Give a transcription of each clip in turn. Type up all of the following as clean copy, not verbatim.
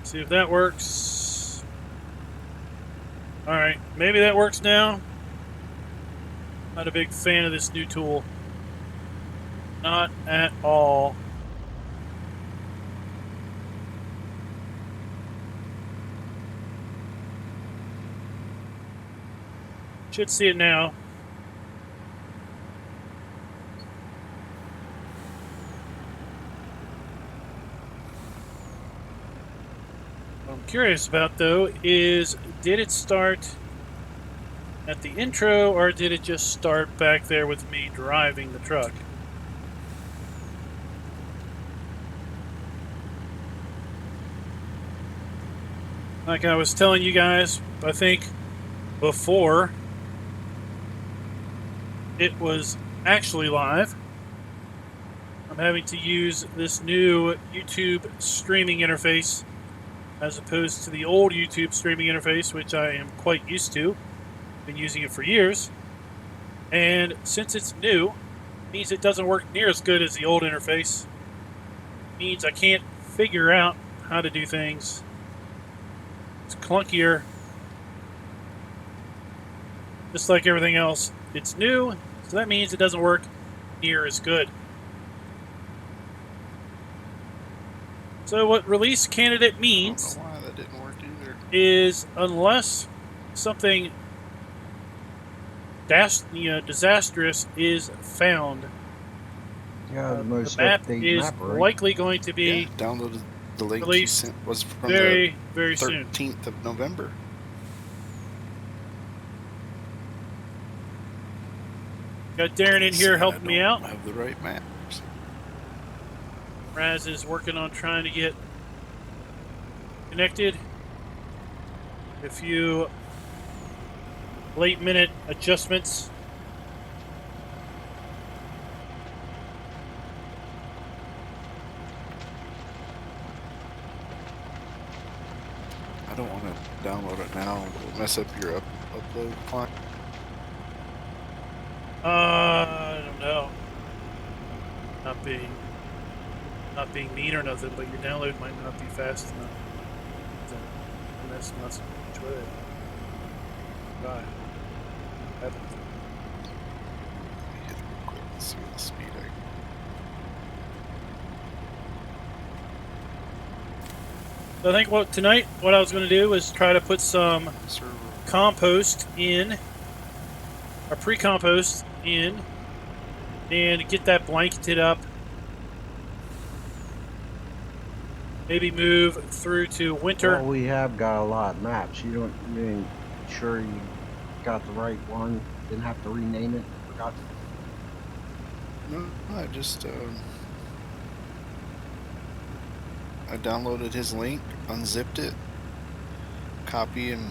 See if that works. Alright, maybe that works now. Not a big fan of this new tool. Not at all. Should see it now. What I'm curious about, though, is did it start at the intro, or did it just start back there with me driving the truck? Like I was telling you guys, I think before it was actually live, I'm having to use this new YouTube streaming interface as opposed to the old YouTube streaming interface, which I am quite used to. Been using it for years. And since it's new, it means it doesn't work near as good as the old interface. It means I can't figure out how to do things. It's clunkier. Just like everything else. It's new, so that means it doesn't work near as good. So what release candidate means I don't know why that didn't work either. Is unless something disastrous is found, Yeah, the most map updated is map, right? likely going to be Downloaded the link you released sent was from very, the very soon. 13th of November. Got Darren in here helping me out. I have the right maps. Raz is working on trying to get connected. A few late-minute adjustments. I don't want to download it now. It'll mess up your upload client. I don't know. Not being mean or nothing, but your download might not be fast enough. And that's not so much with it. God. Hit it real quick and see what the speed So I think tonight what I was going to do was try to put some server. compost in, or pre-compost in, and get that blanketed up. Maybe move through to winter. Well, we have got a lot of maps. You ain't sure you got the right one? Didn't have to rename it? Forgot. No, I just I downloaded his link, unzipped it, copy and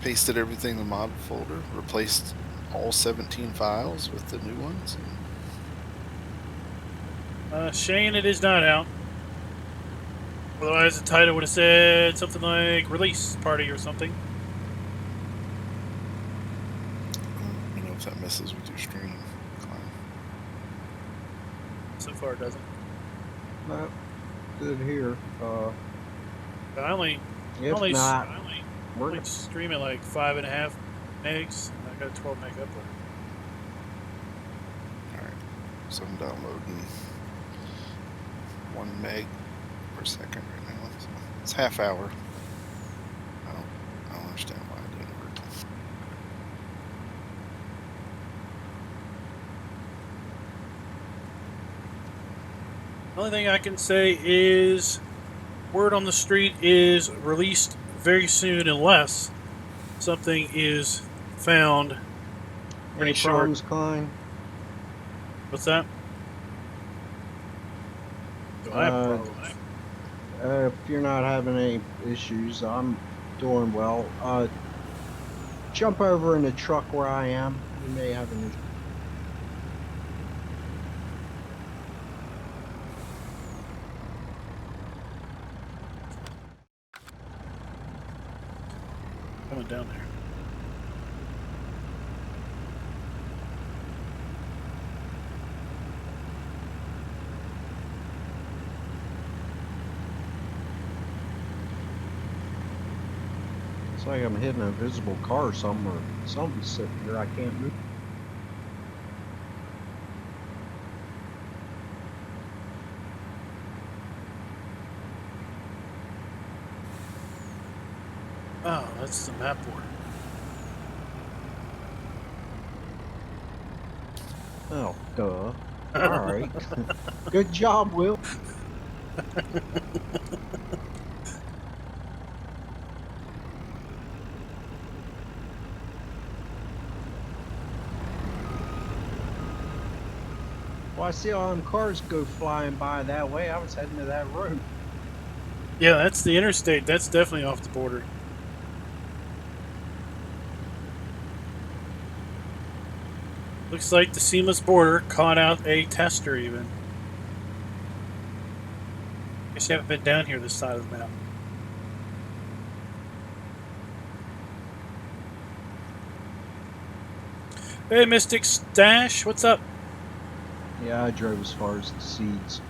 pasted everything in the mod folder, replaced all 17 files with the new ones. Shane, it is not out. Otherwise, the title would have said something like release party or something. I don't know if that messes with your stream client. So far, it doesn't. No, good here. But I only stream at like 5.5 megs, and I got a 12 meg upload. Alright, so I'm downloading 1 meg per second right now. So it's half hour. I don't understand why it didn't work. The only thing I can say is word on the street is released very soon unless something is found pretty Any short. problems, Klein? What's that? Do I have problems? If you're not having any issues, I'm doing well. Jump over in the truck where I am. You may have an issue. Coming down there. Looks like I'm hitting an invisible car or something, or something's sitting here I can't move. Oh, that's the map board. Oh, duh. Alright. Good job, Will. Well, I see all them cars go flying by that way. I was heading to that road. Yeah, that's the interstate. That's definitely off the border. Looks like the seamless border caught out a tester even. Guess you haven't been down here this side of the map. Hey, Mystic Stash, what's up? Yeah, I drove as far as the seeds.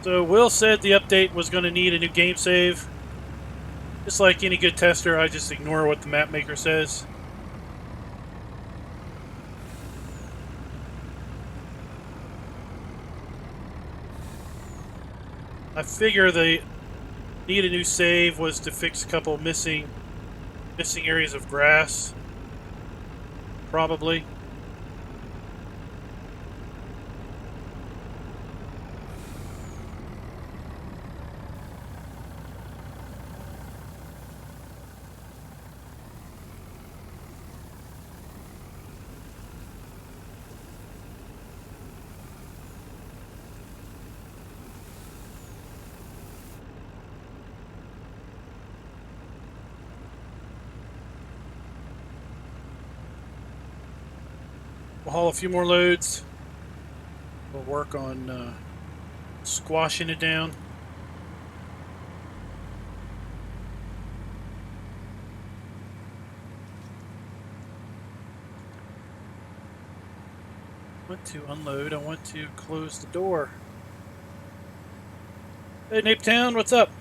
So Will said the update was going to need a new game save. Just like any good tester, I just ignore what the map maker says. I figure the need a new save was to fix a couple missing areas of grass. Probably. We'll haul a few more loads. We'll work on squashing it down. I want to unload. I want to close the door. Hey, Nape Town, what's up?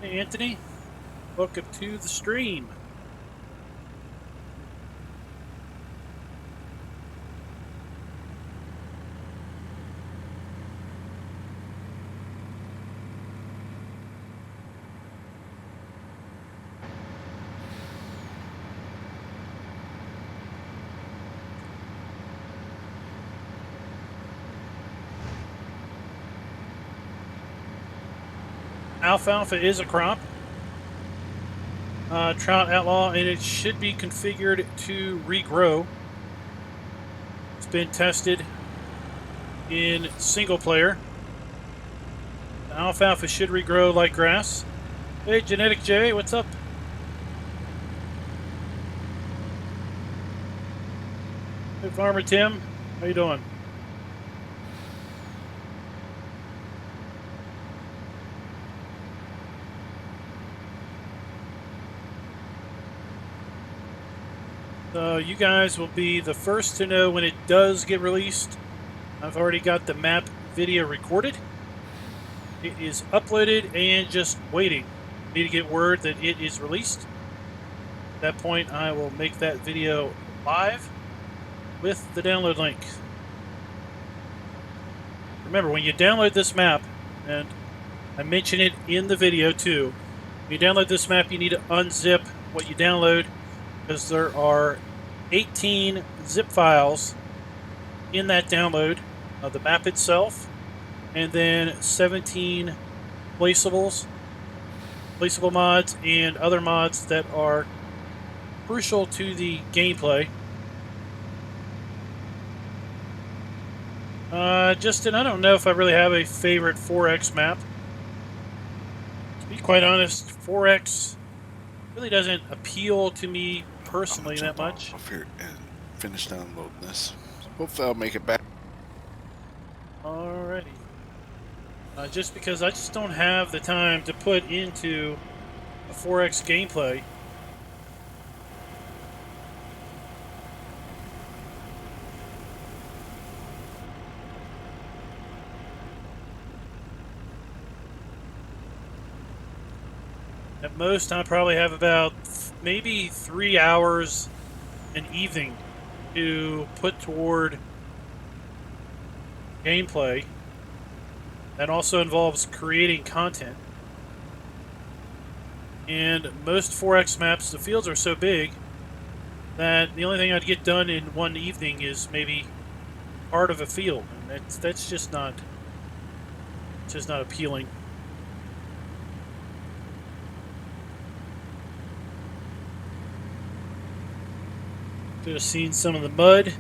Hey, Anthony. Welcome to the stream. Alfalfa is a crop. Trout Outlaw, and it should be configured to regrow. It's been tested in single player. The alfalfa should regrow like grass. Hey, Genetic J, what's up? Hey, Farmer Tim, how you doing? You guys will be the first to know when it does get released. I've already got the map video recorded. It is uploaded and just waiting. I need to get word that it is released. At that point, I will make that video live with the download link. Remember, when you download this map, and I mention it in the video too, when you download this map, you need to unzip what you download, because there are 18 zip files in that download of the map itself, and then 17 placeable mods and other mods that are crucial to the gameplay. Justin, I don't know if I really have a favorite 4X map. To be quite honest, 4X really doesn't appeal to me personally that much. Off here and finish downloading this. Hopefully I'll make it back. Alrighty. just because I just don't have the time to put into a 4X gameplay. At most, I probably have about maybe 3 hours an evening to put toward gameplay. That also involves creating content. And most 4X maps, the fields are so big that the only thing I'd get done in one evening is maybe part of a field, and that's just not appealing. Could have seen some of the mud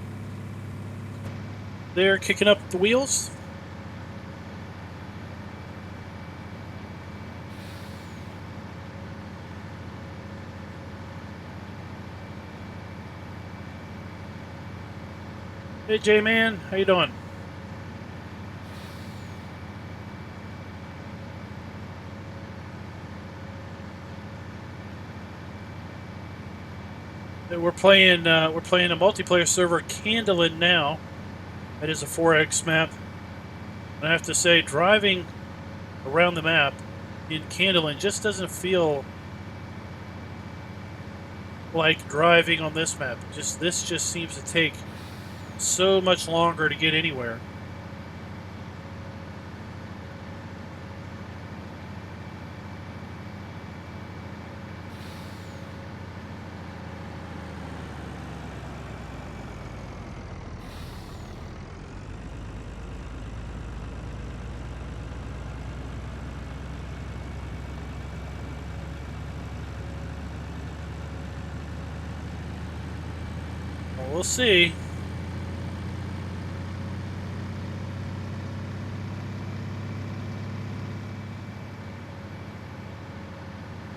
there kicking up the wheels. Hey J-Man, how you doing? We're playing a multiplayer server, Candlein now. That is a 4X map. And I have to say, driving around the map in Candlein just doesn't feel like driving on this map. This just seems to take so much longer to get anywhere. Well, we'll see.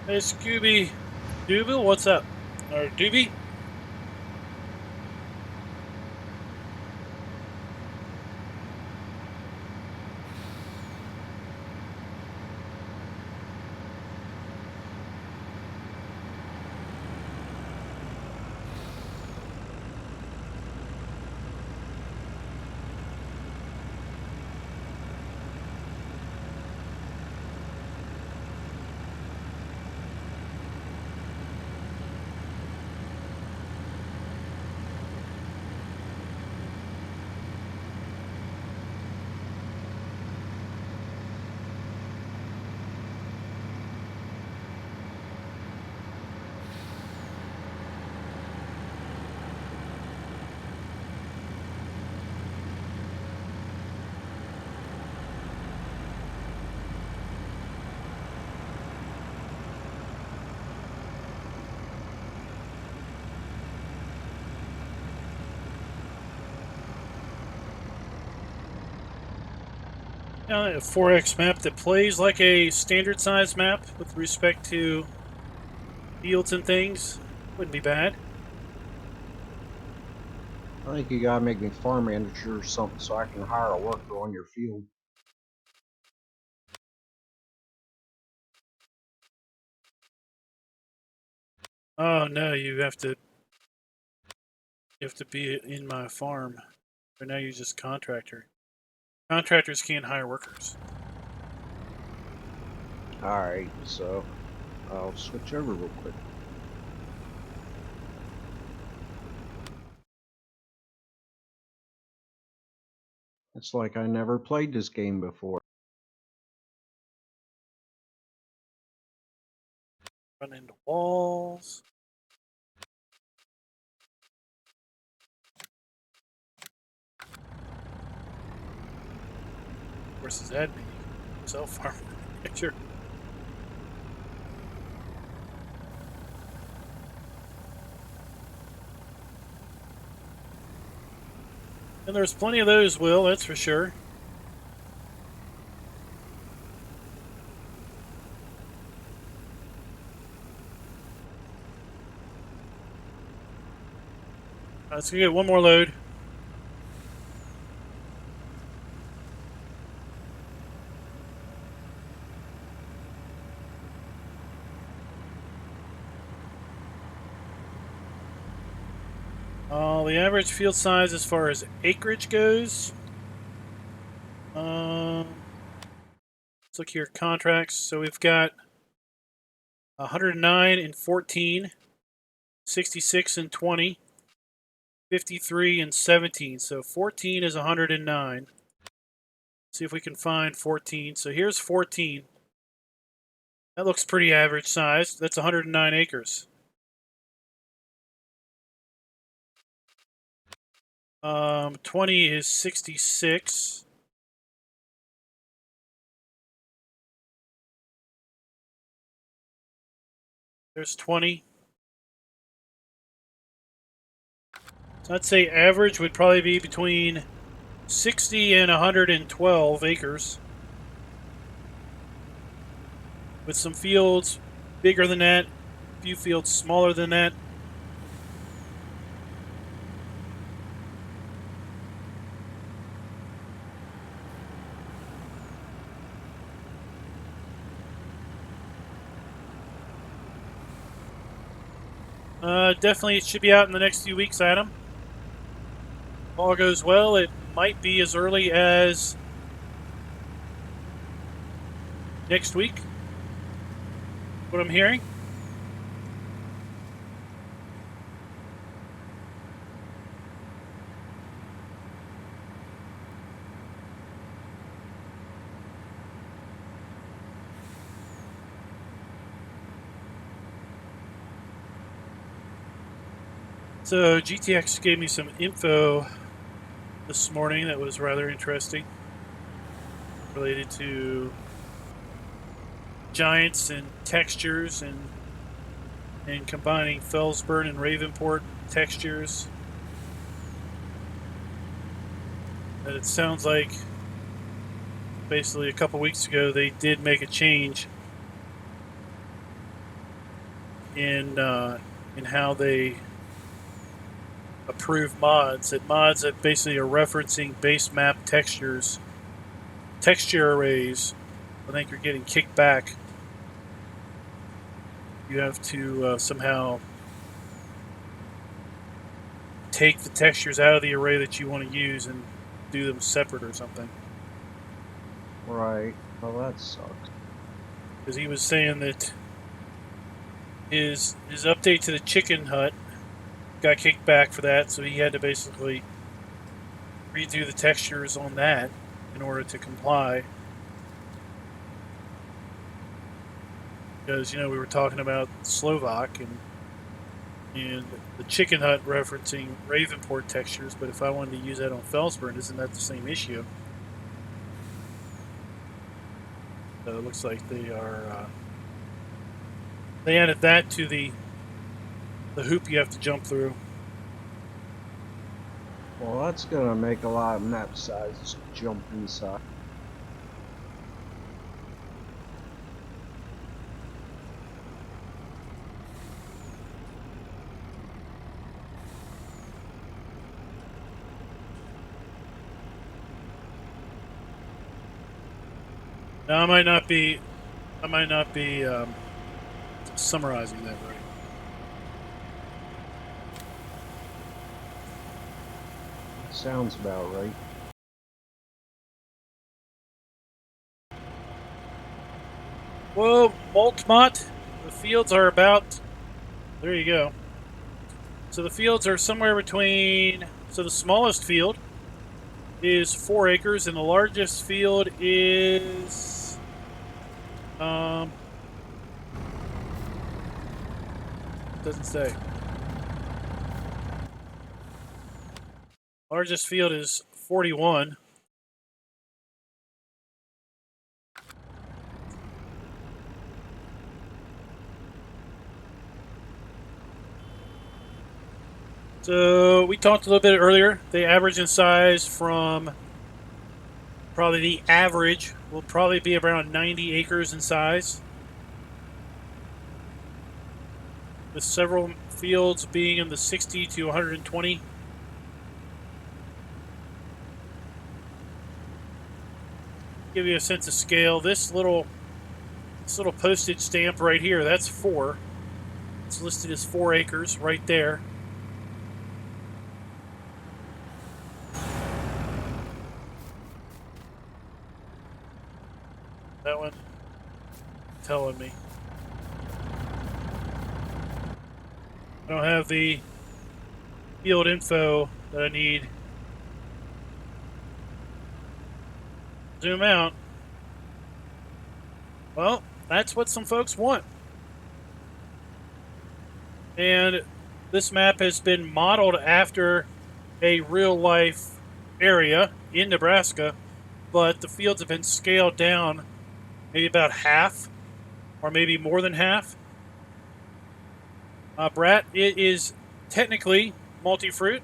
Hey, Scooby Dooble, what's up? Or Doobie? A 4X map that plays like a standard size map with respect to fields and things wouldn't be bad. I think you gotta make me farm manager or something so I can hire a worker on your field. Oh no, you have to be in my farm. Right now you're just contractor. Contractors can't hire workers. Alright, so I'll switch over real quick. It's like I never played this game before. Run into walls. Versus admin. Self farm picture. And there's plenty of those, Will, that's for sure. Let's go get one more load. The average field size as far as acreage goes. Let's look here, contracts. So we've got 109 and 14, 66 and 20, 53 and 17. So 14 is 109. See if we can find 14. So here's 14. That looks pretty average sized. That's 109 acres. 20 is 66. There's 20. So I'd say average would probably be between 60 and 112 acres. With some fields bigger than that, a few fields smaller than that. Definitely it should be out in the next few weeks, Adam. If all goes well, it might be as early as next week. What I'm hearing. So GTX gave me some info this morning that was rather interesting, related to giants and textures and combining Felsburn and Ravenport textures. That it sounds like basically a couple weeks ago they did make a change in how they approve mods. That mods that basically are referencing base map textures, texture arrays, I think you're getting kicked back. You have to somehow take the textures out of the array that you want to use and do them separate or something. Right. Well, that sucks. Because he was saying that his update to the chicken hut got kicked back for that, so he had to basically redo the textures on that in order to comply. Because, you know, we were talking about Slovak and the chicken hut referencing Ravenport textures, but if I wanted to use that on Felsburn, isn't that the same issue? So it looks like they are they added that to the hoop you have to jump through. Well, that's gonna make a lot of map sizes jump inside. Now I might not be summarizing that right. Sounds about right. Whoa, Moltmont. The fields are about. There you go. So the fields are somewhere between. So the smallest field is 4 acres, and the largest field is. Doesn't say. Largest field is 41. So we talked a little bit earlier. They average in size from probably the average will probably be around 90 acres in size, with several fields being in the 60 to 120. Give you a sense of scale. This little postage stamp right here, that's 4. It's listed as 4 acres right there. That one telling me. I don't have the field info that I need. Zoom out. Well, that's what some folks want. And this map has been modeled after a real-life area in Nebraska, but the fields have been scaled down maybe about half, or maybe more than half. Brat, it is technically multi-fruit.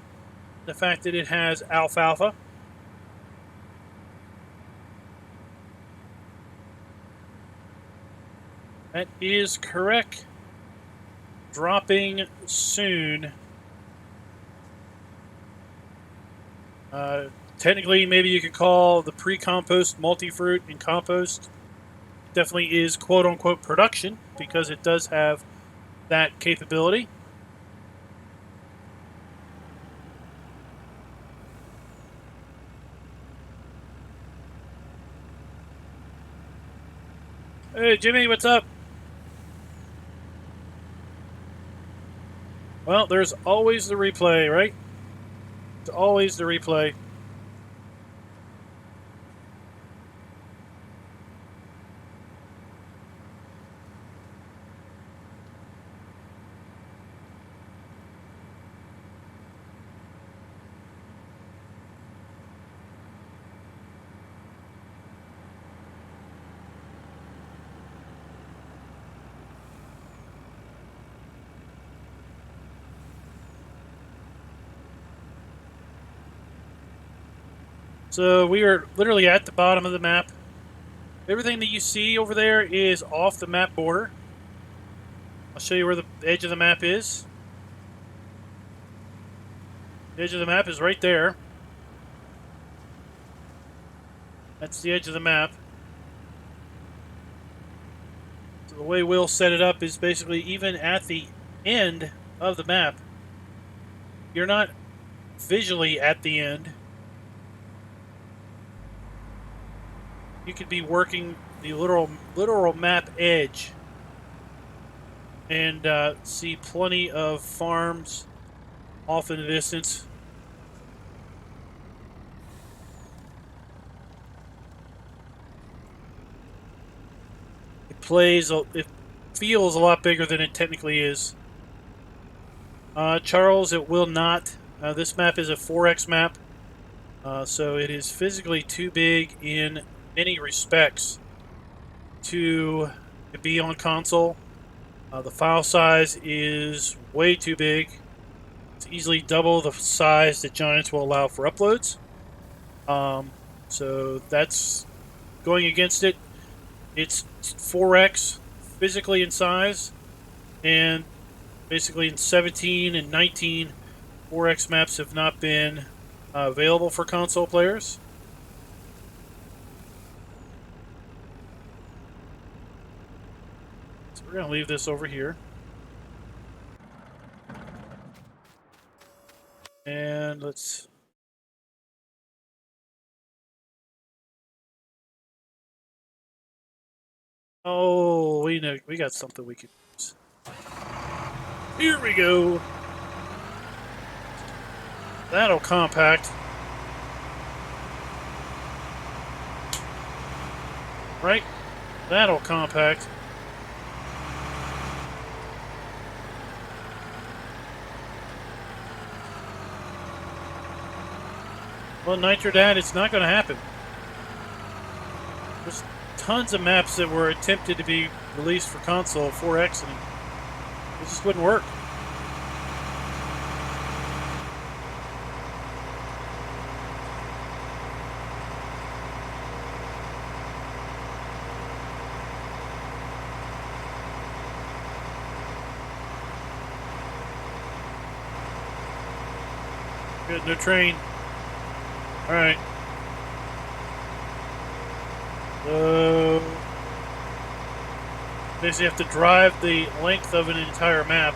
The fact that it has alfalfa. That is correct. Dropping soon. Technically, maybe you could call the pre-compost multi-fruit and compost. Definitely is quote-unquote production because it does have that capability. Hey, Jimmy, what's up? Well, there's always the replay, right? It's always the replay. So we are literally at the bottom of the map. Everything that you see over there is off the map border. I'll show you where the edge of the map is. The edge of the map is right there. That's the edge of the map. So the way Will set it up is basically even at the end of the map, you're not visually at the end. You could be working the literal map edge and see plenty of farms off in the distance. It feels a lot bigger than it technically is. Charles, it will not. This map is a 4X map, so it is physically too big in many respects to be on console. The file size is way too big. It's easily double the size that Giants will allow for uploads. So that's going against it. It's 4X physically in size, and basically in 17 and 19, 4X maps have not been available for console players. So we're going to leave this over here. And let's... Oh, we know we got something we could use. Here we go. That'll compact. Right? That'll compact. Well, Nitrodad, it's not going to happen. There's tons of maps that were attempted to be released for console 4X, and it just wouldn't work. Good, no train. All right. So basically have to drive the length of an entire map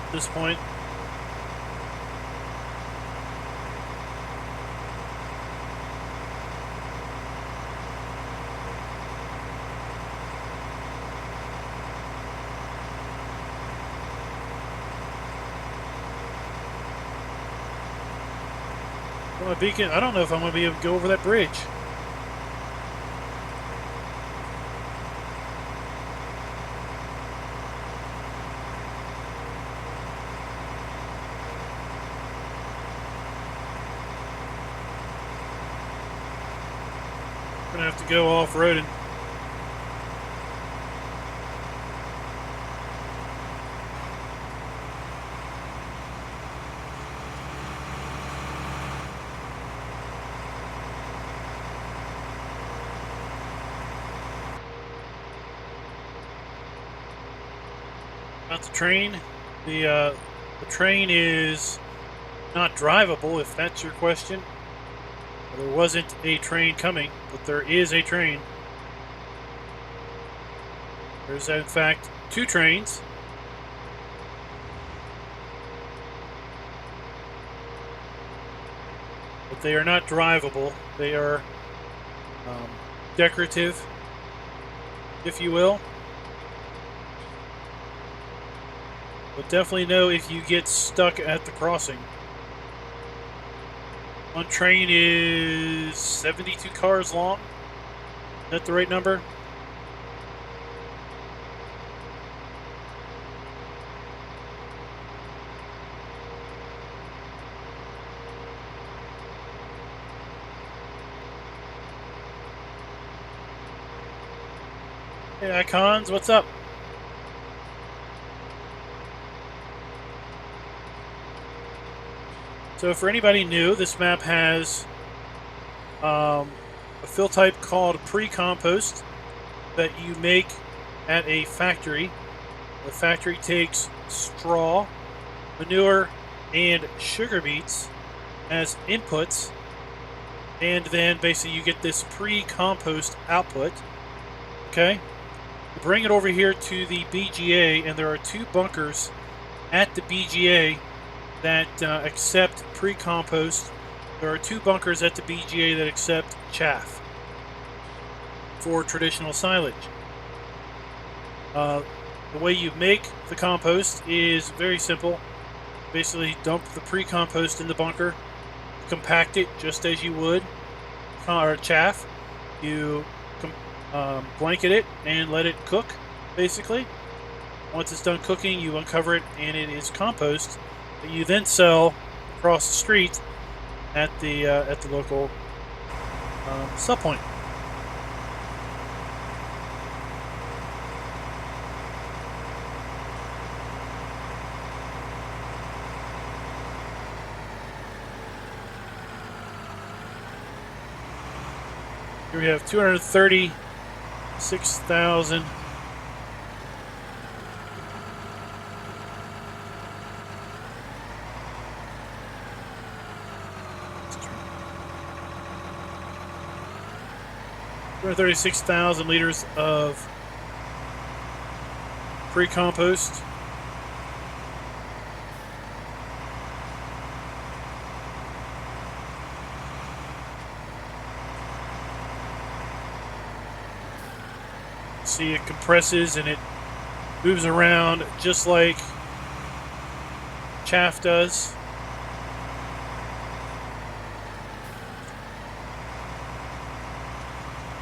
at this point. My beacon, I don't know if I'm going to be able to go over that bridge. I'm going to have to go off-roading. About the train. The train is not drivable, if that's your question. There wasn't a train coming, but there is a train. There's, in fact, 2 trains. But they are not drivable. They are decorative, if you will. But definitely know if you get stuck at the crossing. One train is 72 cars long. Is that the right number? Hey, Icons, what's up? So for anybody new, this map has a fill type called pre-compost that you make at a factory. The factory takes straw, manure, and sugar beets as inputs, and then basically you get this pre-compost output. Okay? You bring it over here to the BGA, and there are 2 bunkers at the BGA that accept pre-compost. There are 2 bunkers at the BGA that accept chaff for traditional silage. The way you make the compost is very simple. Basically, dump the pre-compost in the bunker, compact it just as you would chaff. You blanket it and let it cook, basically. Once it's done cooking, you uncover it, and it is compost that you then sell across the street at the local sub point. Here we have 236,000. liters of pre-compost. See, it compresses and it moves around just like chaff does.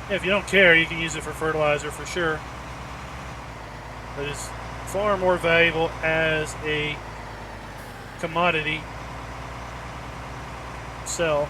Yeah, if you don't care, you can use it for fertilizer for sure. But it's far more valuable as a commodity to sell.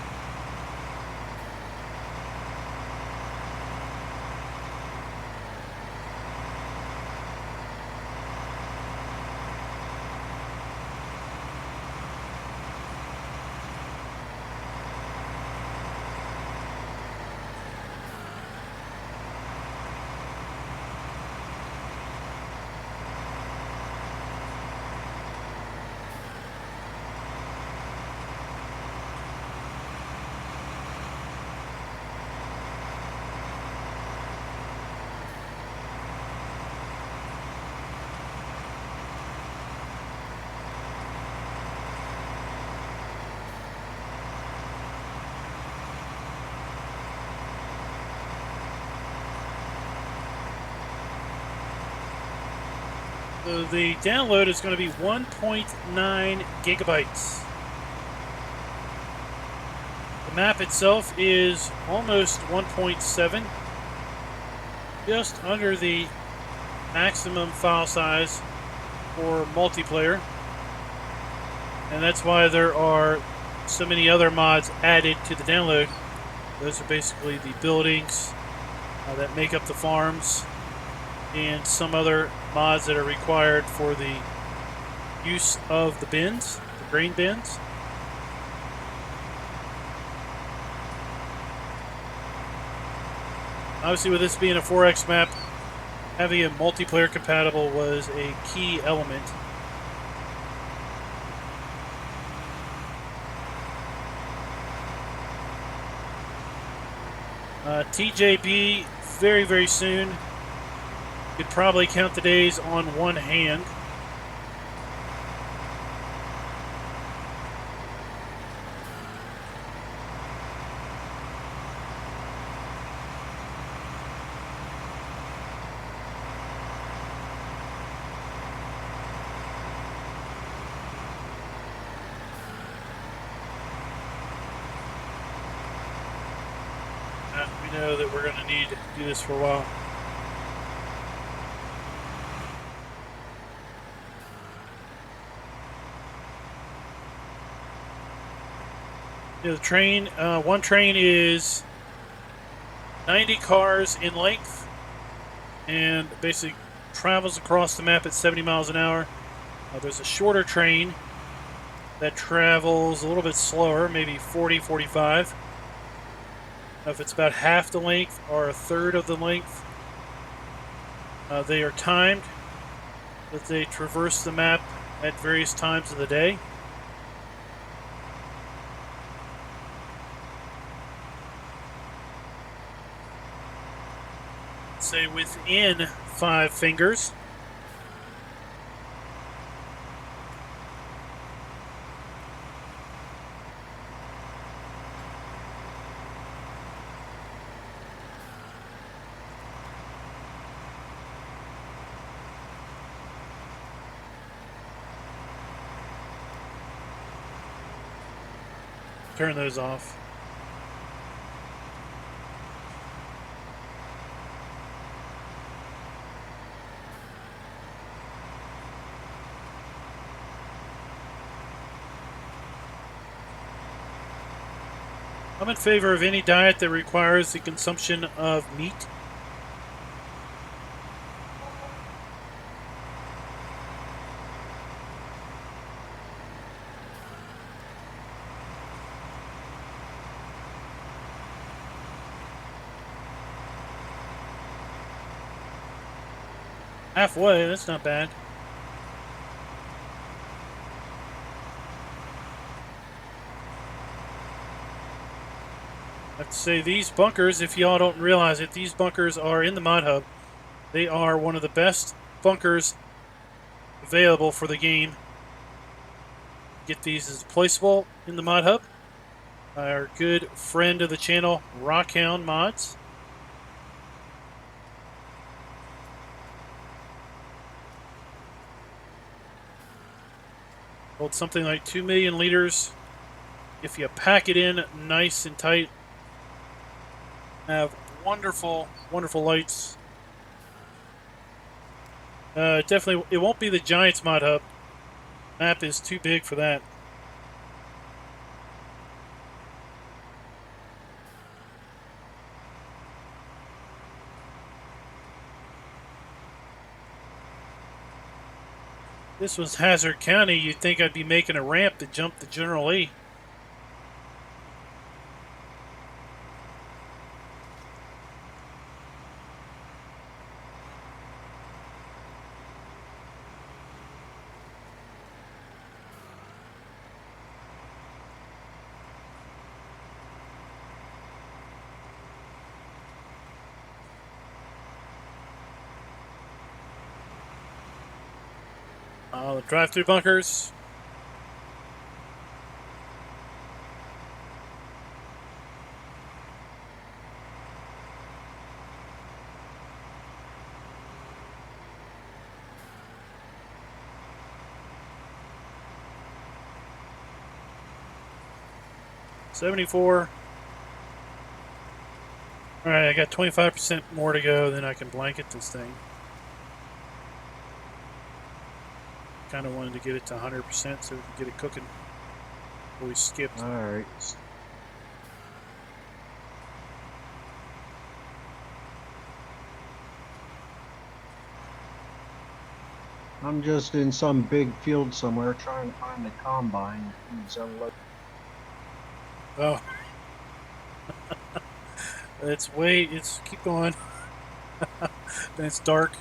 So the download is going to be 1.9 gigabytes. map itself is almost 1.7, just under the maximum file size for multiplayer. And that's why there are so many other mods added to the download. Those are basically the buildings that make up the farms, and some other mods that are required for the use of the bins, the grain bins. Obviously, with this being a 4X map, having it multiplayer compatible was a key element. TJB very, very soon. Could probably count the days on one hand. We know that we're going to need to do this for a while. The train, one train is 90 cars in length and basically travels across the map at 70 miles an hour. There's a shorter train that travels a little bit slower, maybe 40, 45. If it's about half the length or a third of the length, they are timed that they traverse the map at various times of the day. Say within 5 fingers. Turn those off. I'm in favor of any diet that requires the consumption of meat. Halfway, that's not bad. I have to say, these bunkers, if y'all don't realize it, these bunkers are in the mod hub. They are one of the best bunkers available for the game. Get these as placeable in the mod hub. Our good friend of the channel, Rockhound Mods. Hold something like 2 million liters. If you pack it in nice and tight, have wonderful, wonderful lights. Definitely, it won't be the Giants mod hub. Map is too big for that. This was Hazard County. You'd think I'd be making a ramp to jump the General Lee. The drive-through bunkers. $74 Alright, I got 25% more to go, then I can blanket this thing. Kind of wanted to get it to 100% so we can get it cooking before we skipped. Alright. I'm just in some big field somewhere trying to find the combine that needs unloaded. Oh. It's keep going. Then it's dark.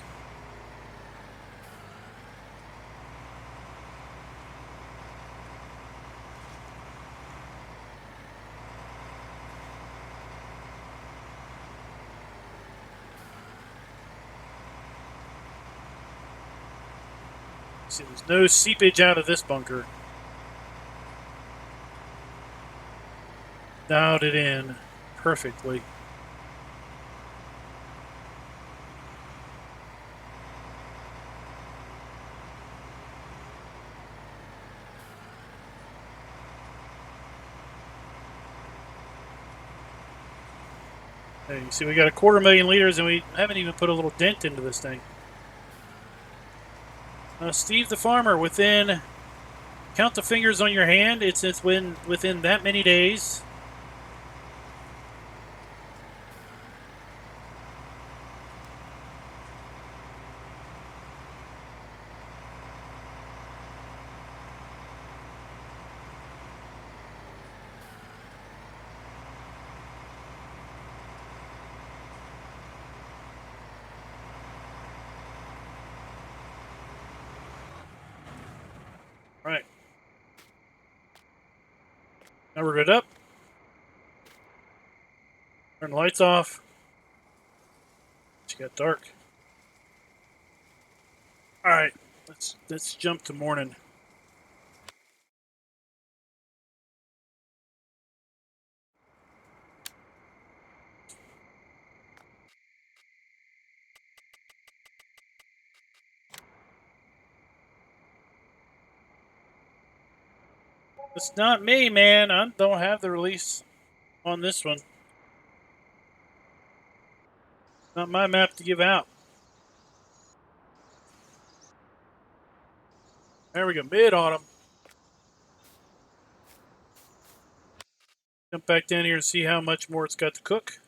See, there's no seepage out of this bunker. Dialed it in perfectly. Hey, you see, we got 250,000 liters, and we haven't even put a little dent into this thing. Steve the farmer, count the fingers on your hand. It's within that many days. Right. Now we're good up. Turn the lights off. It got dark. All right, let's jump to morning. It's not me, man. I don't have the release on this one. Not my map to give out. There we go, mid-autumn. Jump back down here and see how much more it's got to cook.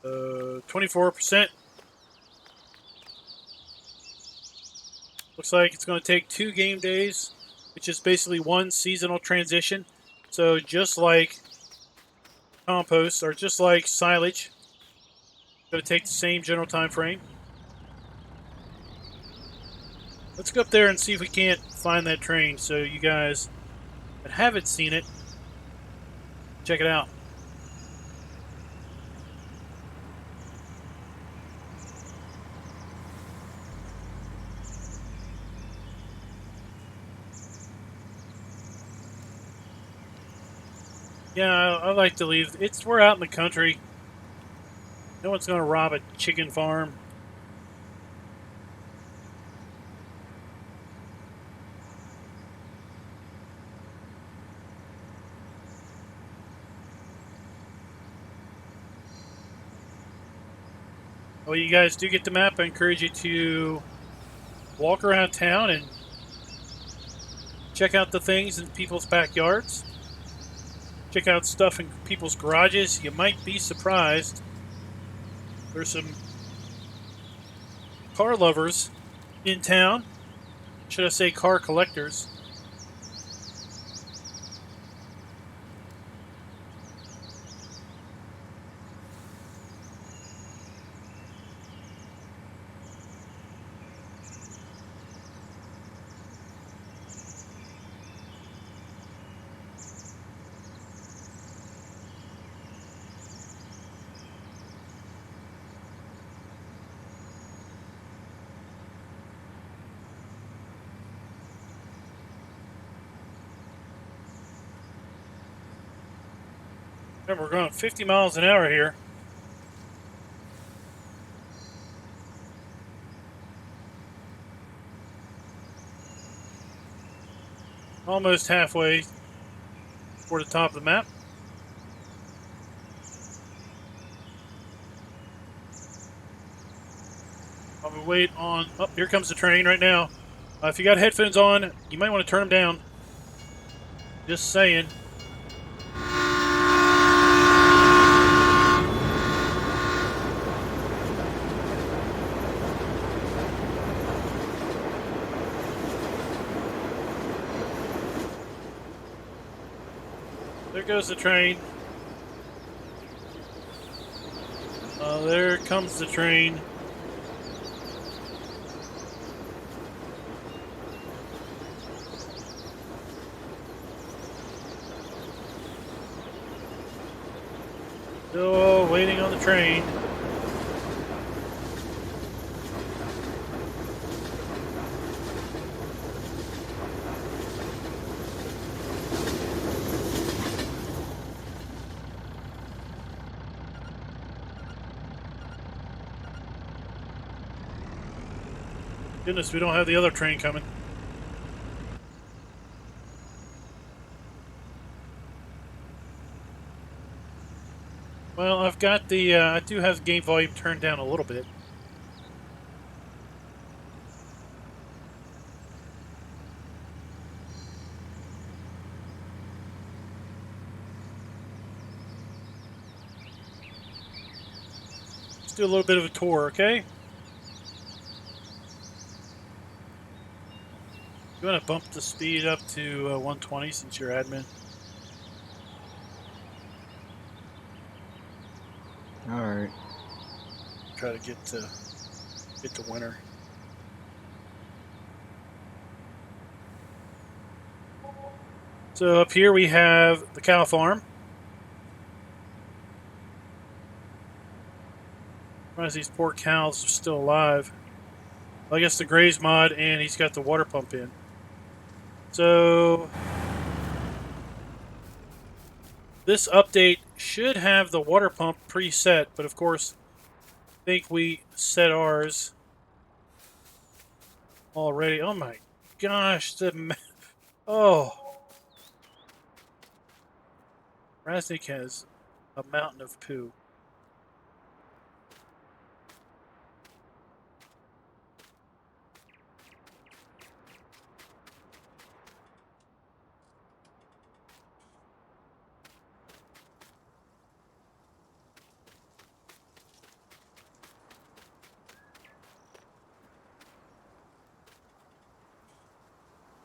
Uh, 24%. Looks like it's going to take 2 game days, which is basically one seasonal transition. So just like compost or just like silage, it's going to take the same general time frame. Let's go up there and see if we can't find that train so you guys that haven't seen it, check it out. Yeah, I like to leave. We're out in the country. No one's going to rob a chicken farm. Well, you guys do get the map. I encourage you to walk around town and check out the things in people's backyards. Check out stuff in people's garages. You might be surprised. There's some car lovers in town. Should I say car collectors? Remember, we're going 50 miles an hour here. almost halfway toward the top of the map. While we wait on... Oh, here comes the train right now. If you got headphones on, you might want to turn them down. Just saying. There goes the train. There comes the train. Still waiting on the train. Goodness, we don't have the other train coming. Well, I've got the, I do have the game volume turned down a little bit. Let's do a little bit of a tour, okay? You want to bump the speed up to 120 since you're admin? All right. Try to get to winter. So up here we have the cow farm. Surprised these poor cows are still alive. Well, I guess the graze mod, and he's got the water pump in. So this update should have the water pump preset, but of course, I think we set ours already. Oh my gosh, oh, Raznik has a mountain of poo.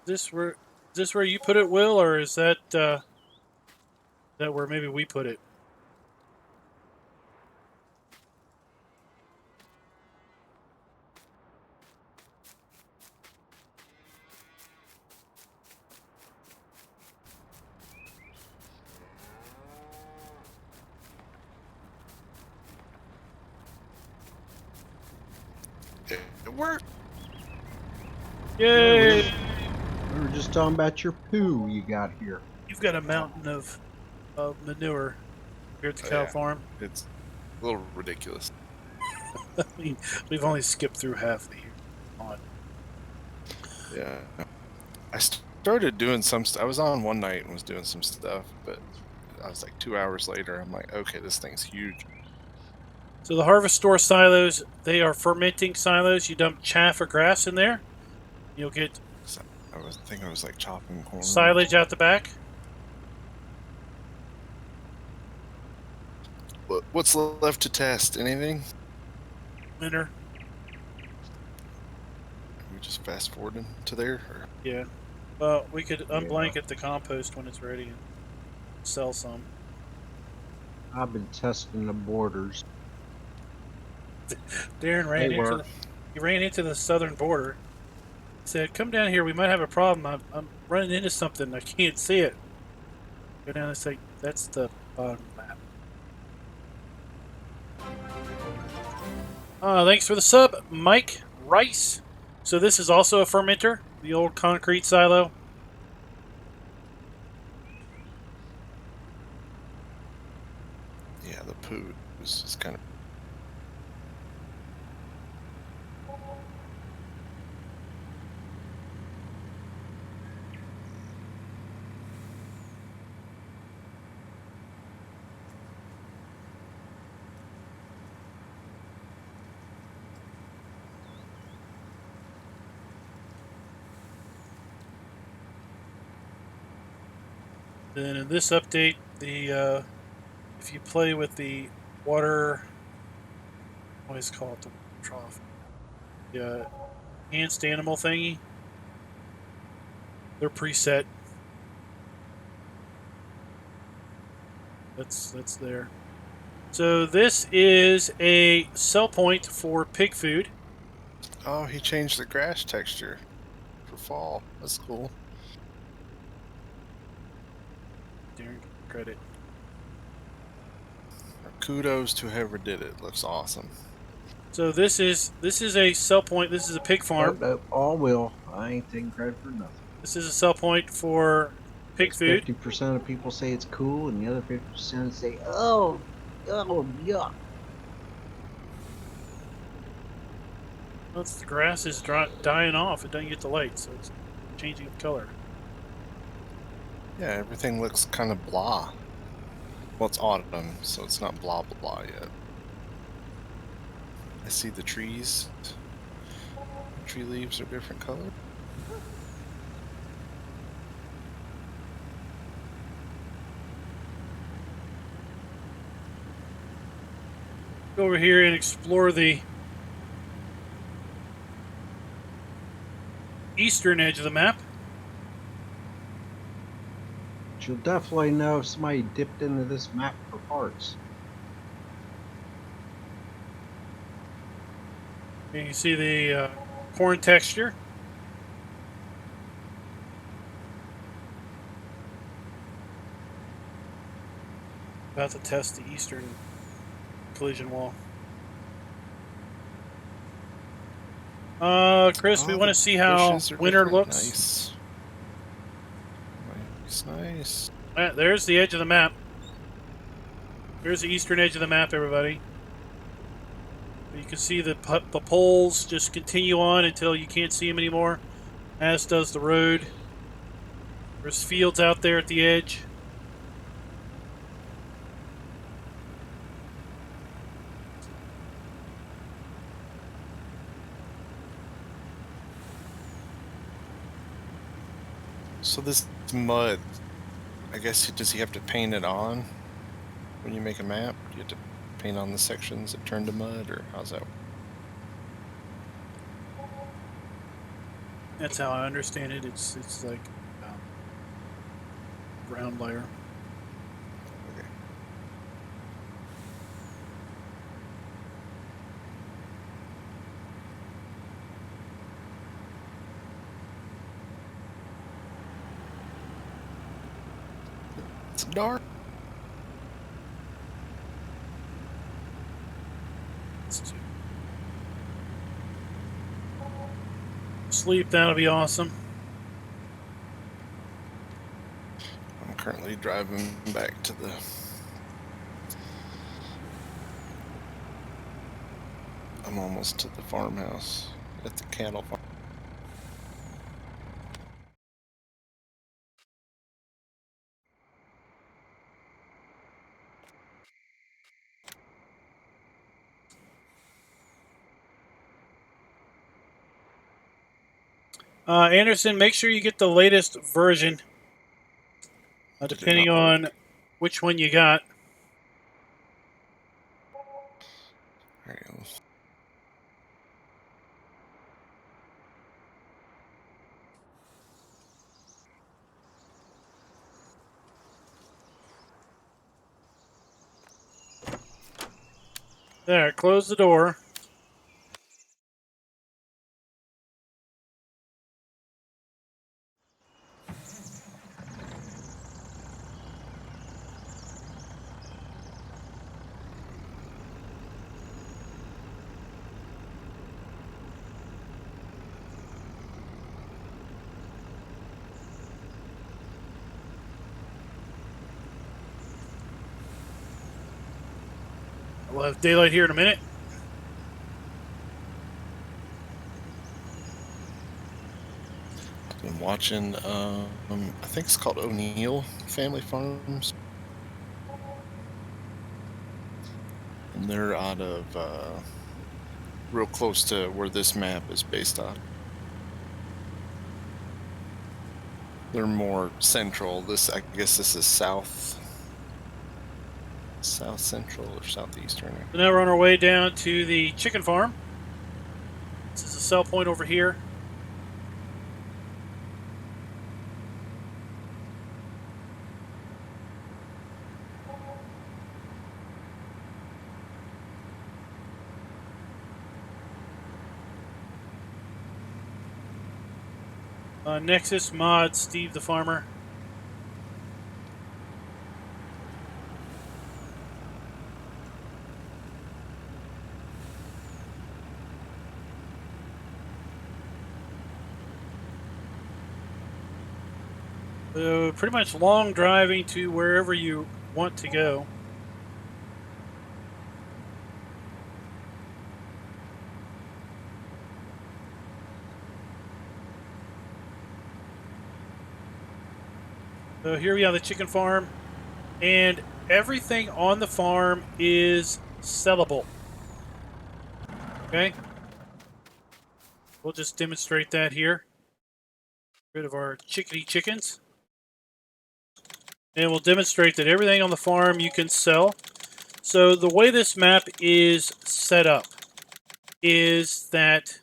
Is this where you put it, Will, or is that where maybe we put it? It worked. Yay! We were just talking about your poo you got here. You've got a mountain of manure here at the cow farm. It's a little ridiculous. I mean, we've only skipped through half the year. On. Yeah. I started doing some I was on one night and was doing some stuff, but I was like 2 hours later, I'm like, okay, this thing's huge. So the harvest store silos, they are fermenting silos. You dump chaff or grass in there. You'll get I was thinking it was like chopping corn. Silage out the back. What's left to test? Anything? Winter. We just fast forwarding to there? Or? Yeah. Well, we could unblanket the compost when it's ready and sell some. I've been testing the borders. Darren ran into the southern border. He said, "Come down here. We might have a problem. I'm running into something. I can't see it." Go down and say, "That's the bottom map." Thanks for the sub, Mike Rice. So this is also a fermenter, the old concrete silo. Yeah, the poo was just kind of... Then in this update, the if you play with the water, I always call it the trough, the enhanced animal thingy, they're preset. That's there. So this is a sell point for pig food. Oh, he changed the grass texture for fall. That's cool. Darren, credit. Kudos to whoever did it. Looks awesome. So this is a sell point. This is a pig farm. Nope, all will. I ain't taking credit for nothing. This is a sell point for pig food. 50% of people say it's cool, and the other 50% say, "Oh, yuck." Well, the grass is dying off. It doesn't get the light, so it's changing of color. Yeah, everything looks kind of blah. Well, it's autumn, so it's not blah blah blah yet. I see the trees. Tree leaves are different color. Go over here and explore the eastern edge of the map. But you'll definitely know if somebody dipped into this map for parts. And you can see the corn texture. About to test the eastern collision wall. Chris, we want to see how winter looks. Nice. There's the edge of the map. There's the eastern edge of the map, everybody. You can see the poles just continue on until you can't see them anymore, as does the road. There's fields out there at the edge. So this mud, I guess, does he have to paint it on when you make a map? Do you have to paint on the sections that turn to mud, or how's that? That's how I understand it. It's like ground layer. Okay. It's dark. Sleep, that'll be awesome. I'm currently driving back to the I'm almost to the farmhouse at the cattle farm. Anderson, make sure you get the latest version, depending on which one you got. There you go. There, close the door. We'll have daylight here in a minute. I've been watching, I think it's called O'Neill Family Farms. And they're out of, real close to where this map is based on. They're more central. I guess this is south central or southeastern. So now we're on our way down to the chicken farm. This is a sell point over here. Nexus mod Steve the Farmer. So pretty much long driving to wherever you want to go. So here we have the chicken farm, and everything on the farm is sellable. Okay? We'll just demonstrate that here. Get rid of our chickadee chickens. And we'll demonstrate that everything on the farm you can sell. So the way this map is set up is that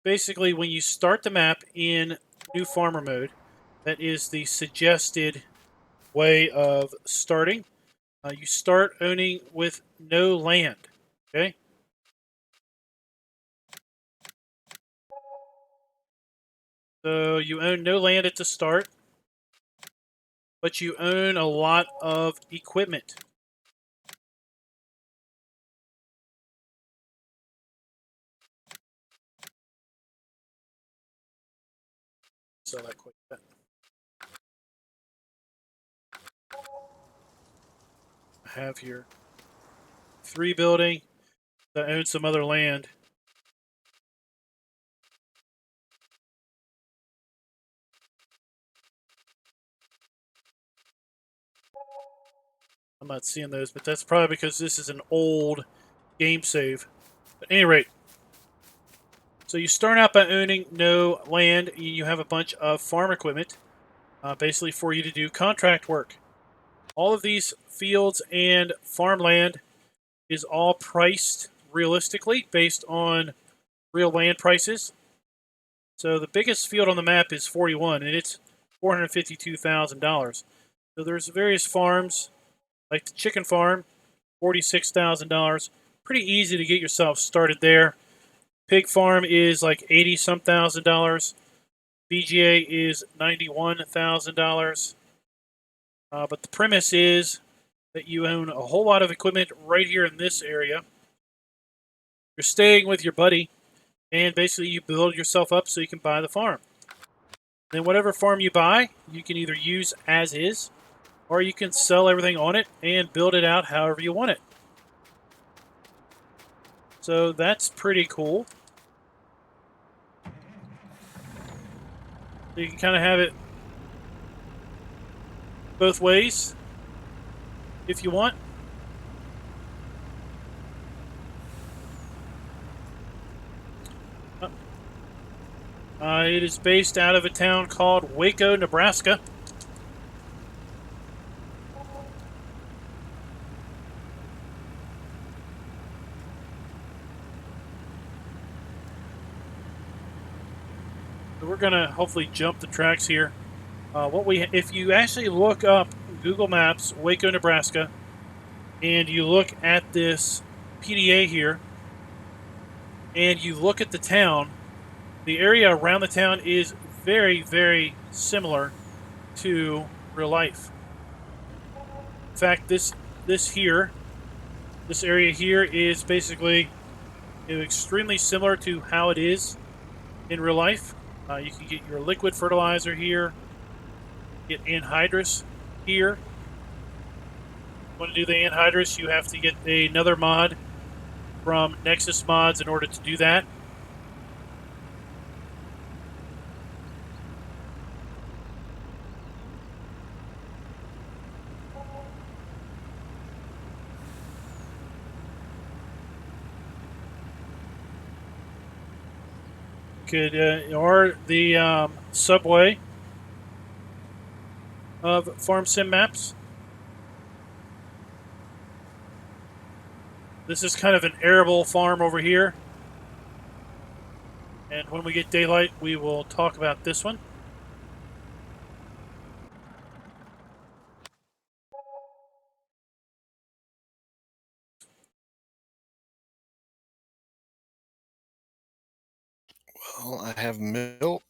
basically when you start the map in new farmer mode, that is the suggested way of starting. You start owning with no land. Okay? So you own no land at the start, but you own a lot of equipment. Sell that quick. I have here 3 building that owns some other land. I'm not seeing those, but that's probably because this is an old game save. At any rate, so you start out by owning no land. You have a bunch of farm equipment, basically for you to do contract work. All of these fields and farmland is all priced realistically based on real land prices. So the biggest field on the map is 41, and it's $452,000. So there's various farms, like the chicken farm, $46,000. Pretty easy to get yourself started there. Pig farm is like $80-some thousand. BGA is $91,000. But the premise is that you own a whole lot of equipment right here in this area. You're staying with your buddy, and basically you build yourself up so you can buy the farm. Then whatever farm you buy, you can either use as is, or you can sell everything on it and build it out however you want it. So that's pretty cool. So you can kind of have it both ways if you want. It is based out of a town called Waco, Nebraska. So we're gonna hopefully jump the tracks here. If you actually look up Google Maps, Waco, Nebraska, and you look at this PDA here, and you look at the town, the area around the town is very, very similar to real life. In fact, this area here is basically extremely similar to how it is in real life. You can get your liquid fertilizer here, get anhydrous here. If you want to do the anhydrous, you have to get another mod from Nexus Mods in order to do that. could, or the subway of farm sim maps. This is kind of an arable farm over here. And when we get daylight, we will talk about this one. Well, I have milk.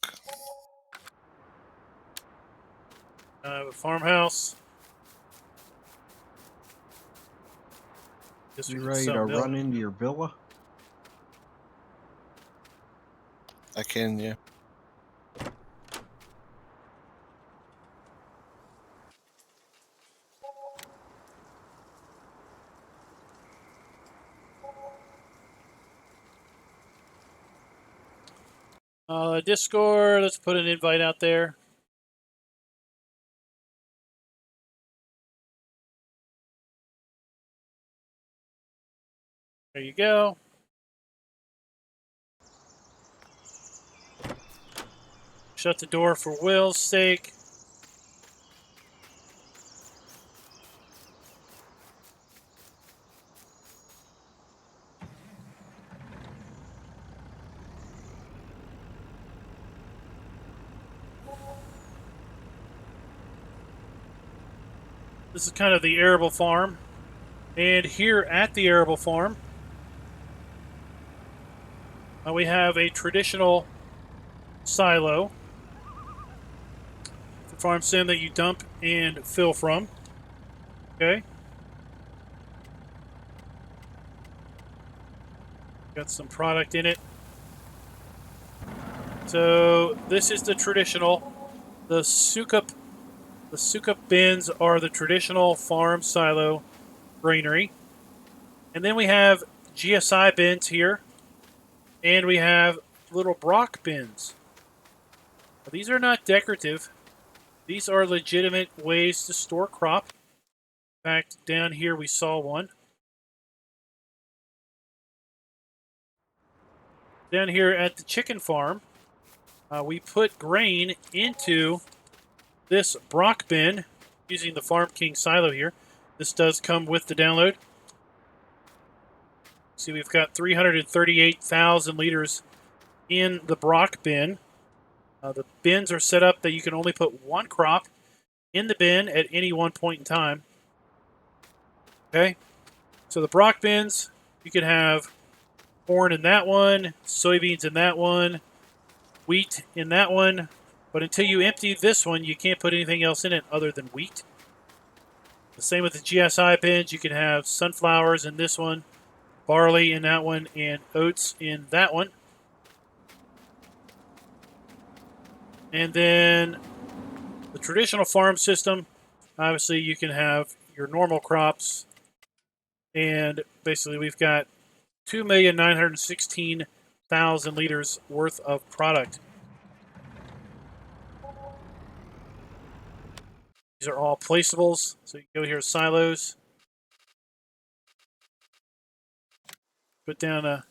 I have a farmhouse. Guess we You can ready sell to milk. run into your villa? I can, yeah. Discord, let's put an invite out there. There you go. Shut the door for Will's sake. This is kind of the arable farm. And here at the arable farm, we have a traditional silo for farm sim that you dump and fill from. Okay. Got some product in it. So this is the traditional. The Sukup bins are the traditional farm silo granary. And then we have GSI bins here. And we have little Brock bins. Now, these are not decorative. These are legitimate ways to store crop. In fact, down here we saw one. Down here at the chicken farm, we put grain into this Brock bin using the Farm King silo here. This does come with the download. See, we've got 338,000 liters in the Brock bin. The bins are set up that you can only put one crop in the bin at any one point in time. Okay? So the Brock bins, you can have corn in that one, soybeans in that one, wheat in that one. But until you empty this one, you can't put anything else in it other than wheat. The same with the GSI bins. You can have sunflowers in this one, barley in that one, and oats in that one. And then the traditional farm system, obviously you can have your normal crops. And basically we've got 2,916,000 liters worth of product. These are all placeables. So you can go here, silos. Put down a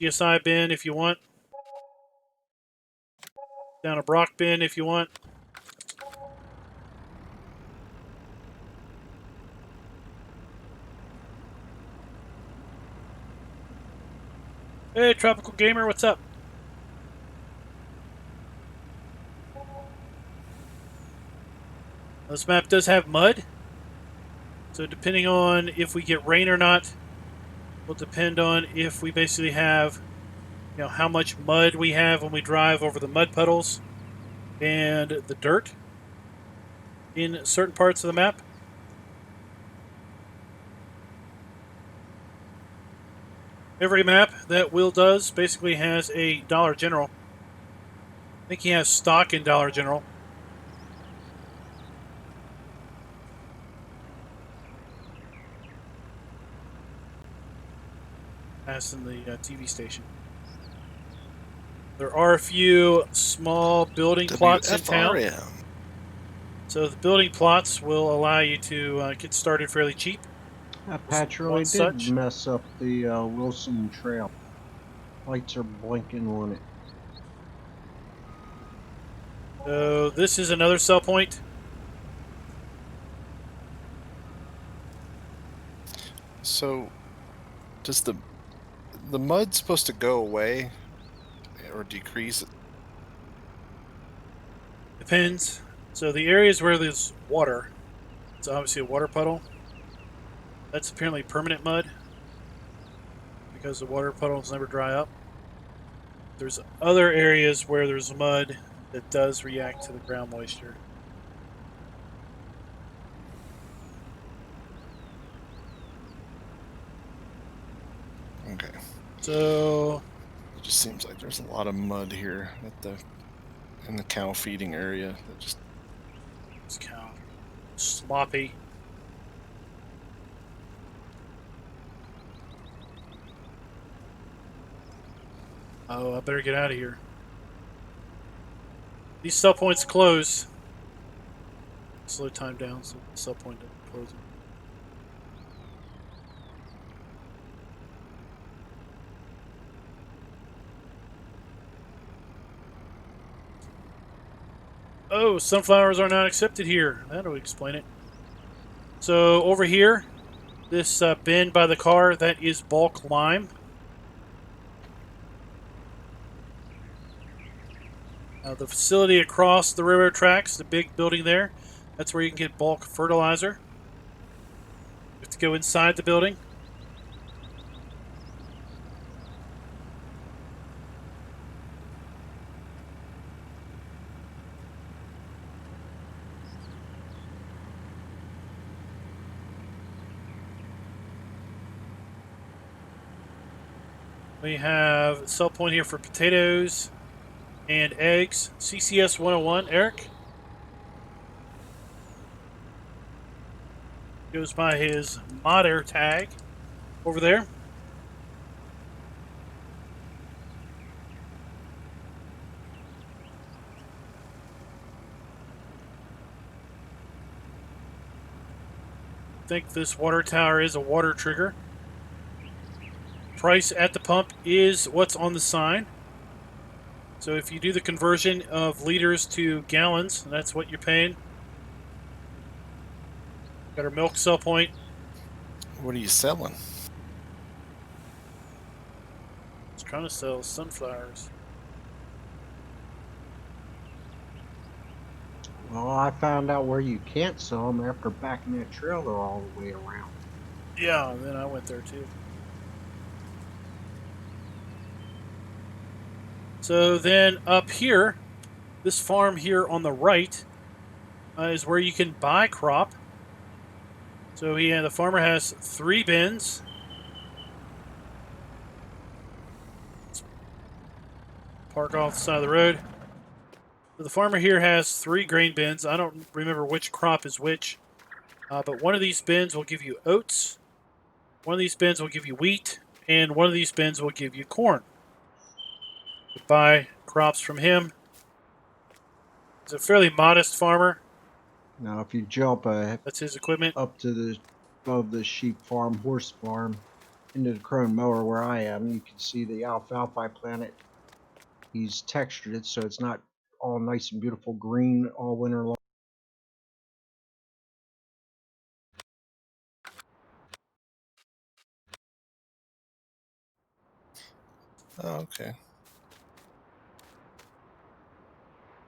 GSI bin if you want. Down a Brock bin if you want. Hey, Tropical Gamer, what's up? This map does have mud. So depending on if we get rain or not, will depend on if we basically have, how much mud we have when we drive over the mud puddles and the dirt in certain parts of the map. Every map that Will does basically has a Dollar General. I think he has stock in Dollar General. As in the TV station. There are a few small building plots in town. So the building plots will allow you to get started fairly cheap. That patch really did such. mess up the Wilson Trail. Lights are blinking on it. So this is another sell point. So, does the mud supposed to go away or decrease? Depends. So the areas where there's water, it's obviously a water puddle. That's apparently permanent mud because the water puddles never dry up. There's other areas where there's mud that does react to the ground moisture. Okay. So It just seems like there's a lot of mud here in the cow feeding area. That just it's kind of sloppy. Oh, I better get out of here. These sell points close. Slow time down so the sell point doesn't close. Oh, sunflowers are not accepted here. That'll explain it. So over here, this bin by the car, that is bulk lime. The facility across the railroad tracks, the big building there, that's where you can get bulk fertilizer. You have to go inside the building. We have a sell point here for potatoes and eggs. CCS 101, Eric goes by his modder tag over there. I think this water tower is a water trigger. Price at the pump is what's on the sign. So if you do the conversion of liters to gallons, that's what you're paying. Got our milk sell point. what are you selling? It's trying to sell sunflowers. Well, I found out where you can't sell them after backing that trailer all the way around. Yeah, then I went there too. So then up here, this farm here on the right is where you can buy crop. So the farmer has 3 bins. Let's park off the side of the road. So the farmer here has 3 grain bins. I don't remember which crop is which, but one of these bins will give you oats, one of these bins will give you wheat, and one of these bins will give you corn. You buy crops from him. He's a fairly modest farmer. Now, if you jump That's his equipment. up to the above the sheep farm, horse farm, into the crone mower where I am, you can see the alfalfa I planted. He's textured it so it's not all nice and beautiful green all winter long. Oh, okay.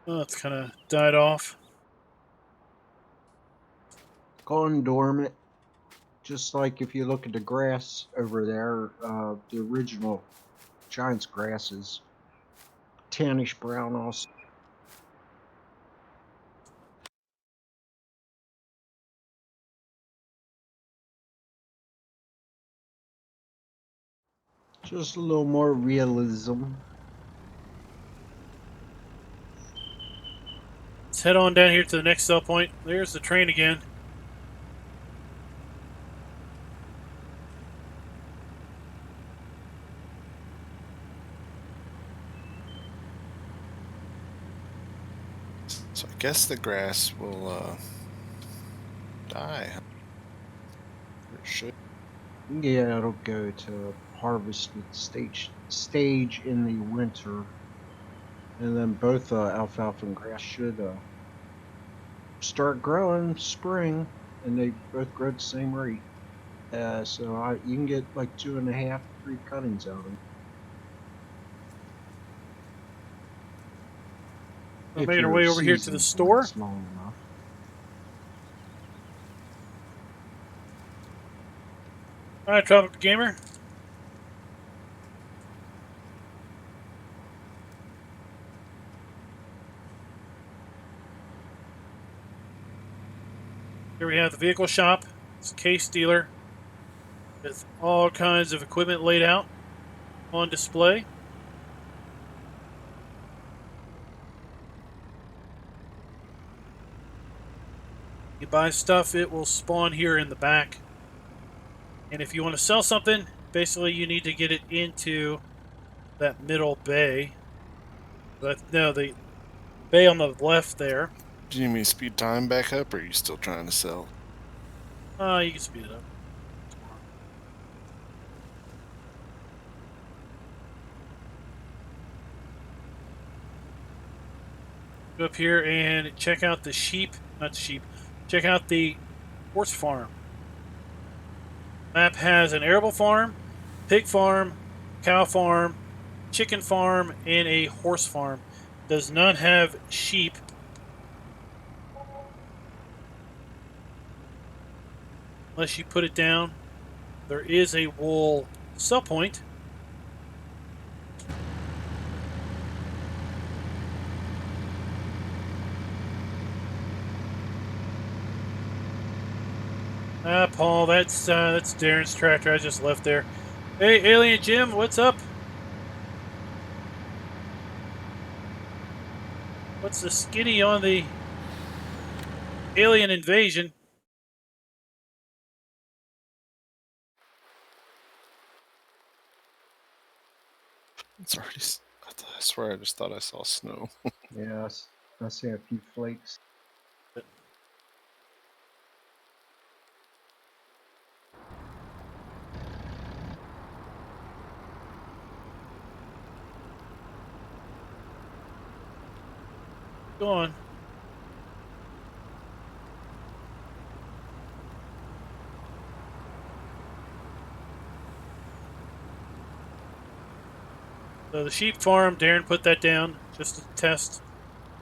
Oh, it's kind of died off. Gone dormant. Just like if you look at the grass over there, the original giant's grass is tannish brown also. Just a little more realism. Let's head on down here to the next sell point. There's the train again. So I guess the grass will die. Or it should. Yeah, it'll go to harvested stage in the winter. And then both alfalfa and grass should start growing spring, and they both grow at the same rate. So you can get like 2.5, 3 cuttings out of them We if made our your way over here to the season store. lasts long enough. All right, Tropical Gamer. Here we have the vehicle shop. It's a case dealer with all kinds of equipment laid out on display. You buy stuff, it will spawn here in the back. And if you want to sell something, basically you need to get it into that middle bay. But no, the bay on the left there. Do you need me to speed time back up, or are you still trying to sell? You can speed it up. Go up here and check out the sheep, not the sheep, check out the horse farm. Map has an arable farm, pig farm, cow farm, chicken farm, and a horse farm. Does not have sheep. Unless you put it down. There is a wool sell point. Paul, that's Darren's tractor I just left there. Hey, Alien Jim, what's up? What's the skinny on the alien invasion? It's already. I swear, I just thought I saw snow. Yes, I see a few flakes. Go on. So the sheep farm, Darren put that down just to test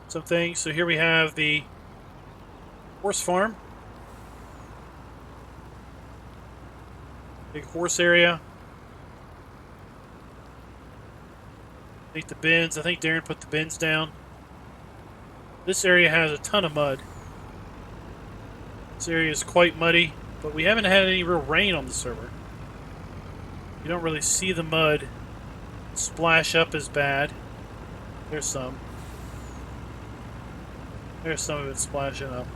some things. So here we have the horse farm. Big horse area. I think the bins, I think Darren put the bins down. This area has a ton of mud. This area is quite muddy, but we haven't had any real rain on the server. You don't really see the mud splash up as bad. There's some. There's some of it splashing up.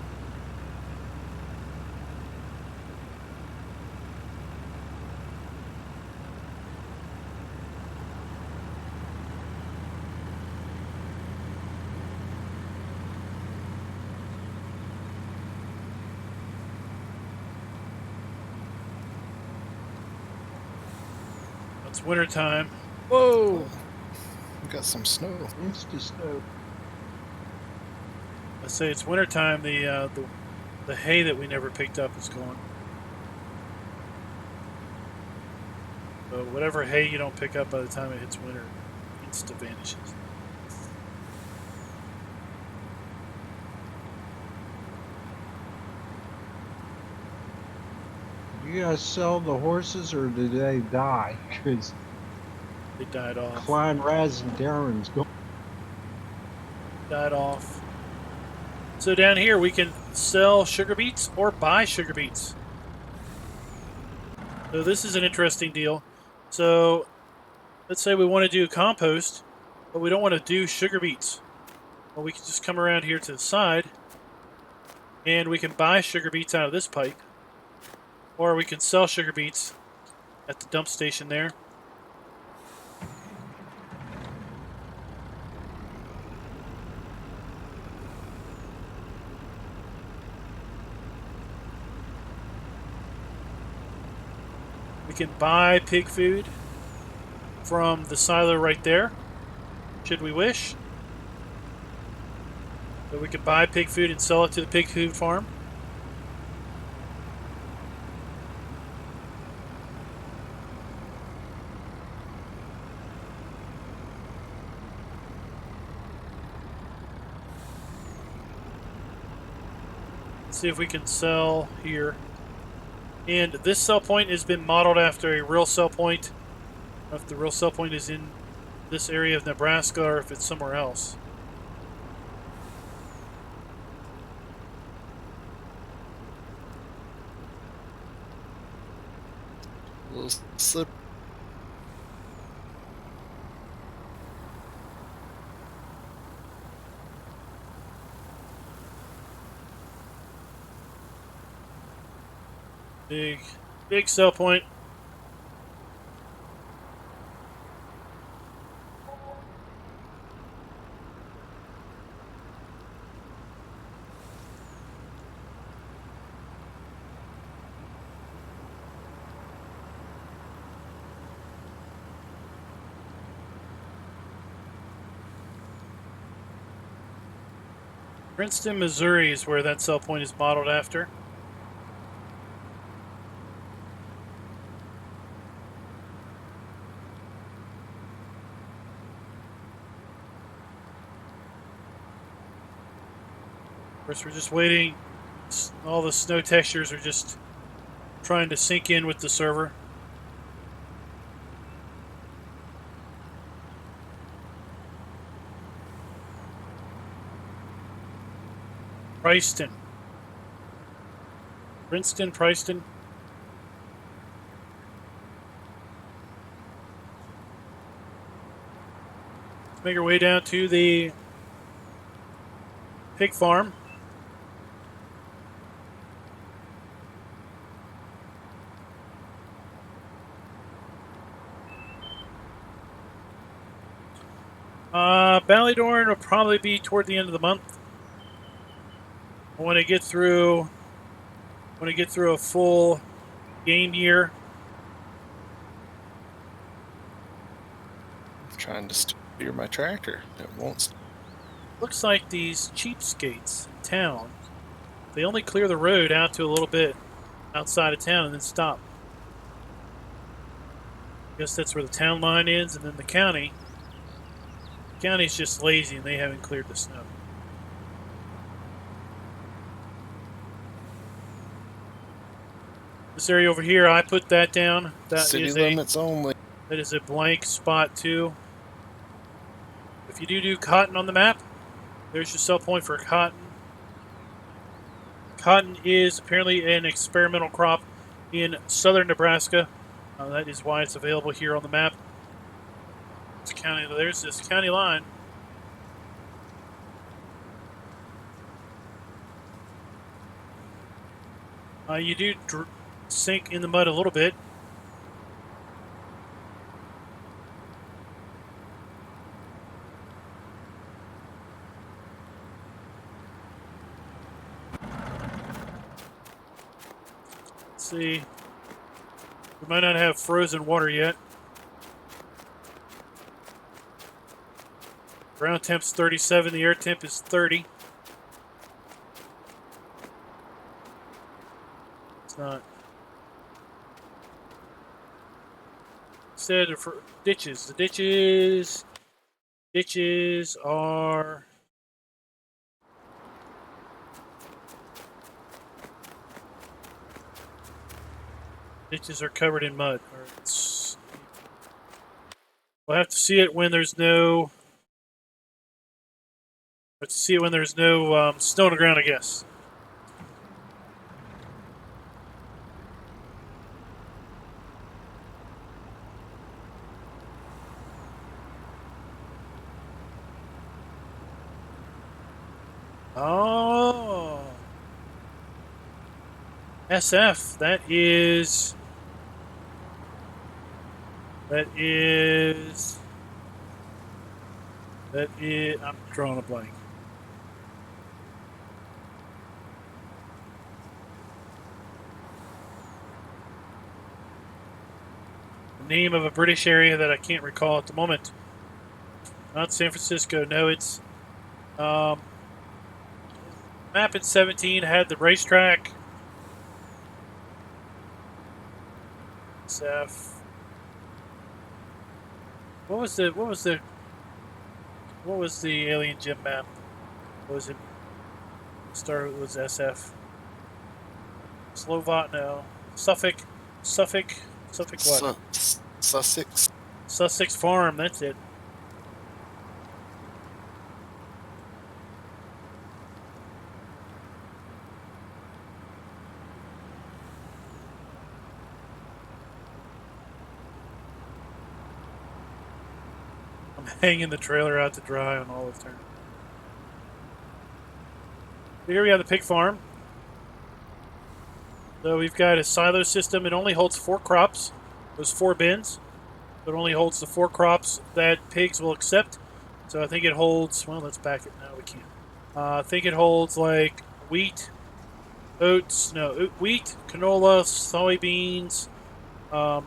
It's winter time. Whoa! We got some snow. It's just snow. I say it's winter time. The hay that we never picked up is gone. So whatever hay you don't pick up by the time it hits winter, it insta vanishes. You guys sell the horses, or did they die? Because They died off. Klein, Raz, and Darren's going. Died off. So down here we can sell sugar beets or buy sugar beets. So this is an interesting deal. So let's say we want to do compost, but we don't want to do sugar beets. Well, we can just come around here to the side and we can buy sugar beets out of this pipe. Or we can sell sugar beets at the dump station there. We can buy pig food from the silo right there, should we wish. So we can buy pig food and sell it to the pig food farm. See if we can sell here. And this sell point has been modeled after a real sell point. If the real sell point is in this area of Nebraska or if it's somewhere else. A little slip. Big sell point. Princeton, Missouri is where that sell point is modeled after. Of course, we're just waiting. All the snow textures are just trying to sink in with the server. Princeton. Princeton. Let's make our way down to the pig farm. Ballydorn will probably be toward the end of the month. When I get through a full game year. I'm trying to steer my tractor. It won't. Looks like these cheapskates in town, they only clear the road out to a little bit outside of town and then stop. I guess that's where the town line is, and then the county. The county's just lazy and they haven't cleared the snow. This area over here, I put that down. That City is limits only. That is a blank spot too. If you do cotton on the map, there's your sell point for cotton. Cotton is apparently an experimental crop in southern Nebraska. That is why it's available here on the map. There's this county line. You do sink in the mud a little bit. Let's see. We might not have frozen water yet. Ground temp's 37, the air temp is 30. It's not. Instead for ditches. The ditches are covered in mud. We'll have to see it when there's no. Let's see it when there's no snow on the ground, I guess. Oh. SF, that is, I'm drawing a blank. The name of a British area that I can't recall at the moment. Not San Francisco, no, it's, Map in 17 had the racetrack. SF. What was the Alien Gym map? What was it? Start was SF. Slovak, no. Suffolk what? Sussex. Sussex Farm, that's it. I'm hanging the trailer out to dry on all the turns. Here we have the pig farm. So we've got a silo system. It only holds 4 crops. Those 4 bins. It only holds the 4 crops that pigs will accept. So I think it holds, well, let's back it. No, we can't. I think it holds like wheat, oats, no, wheat, canola, soybeans,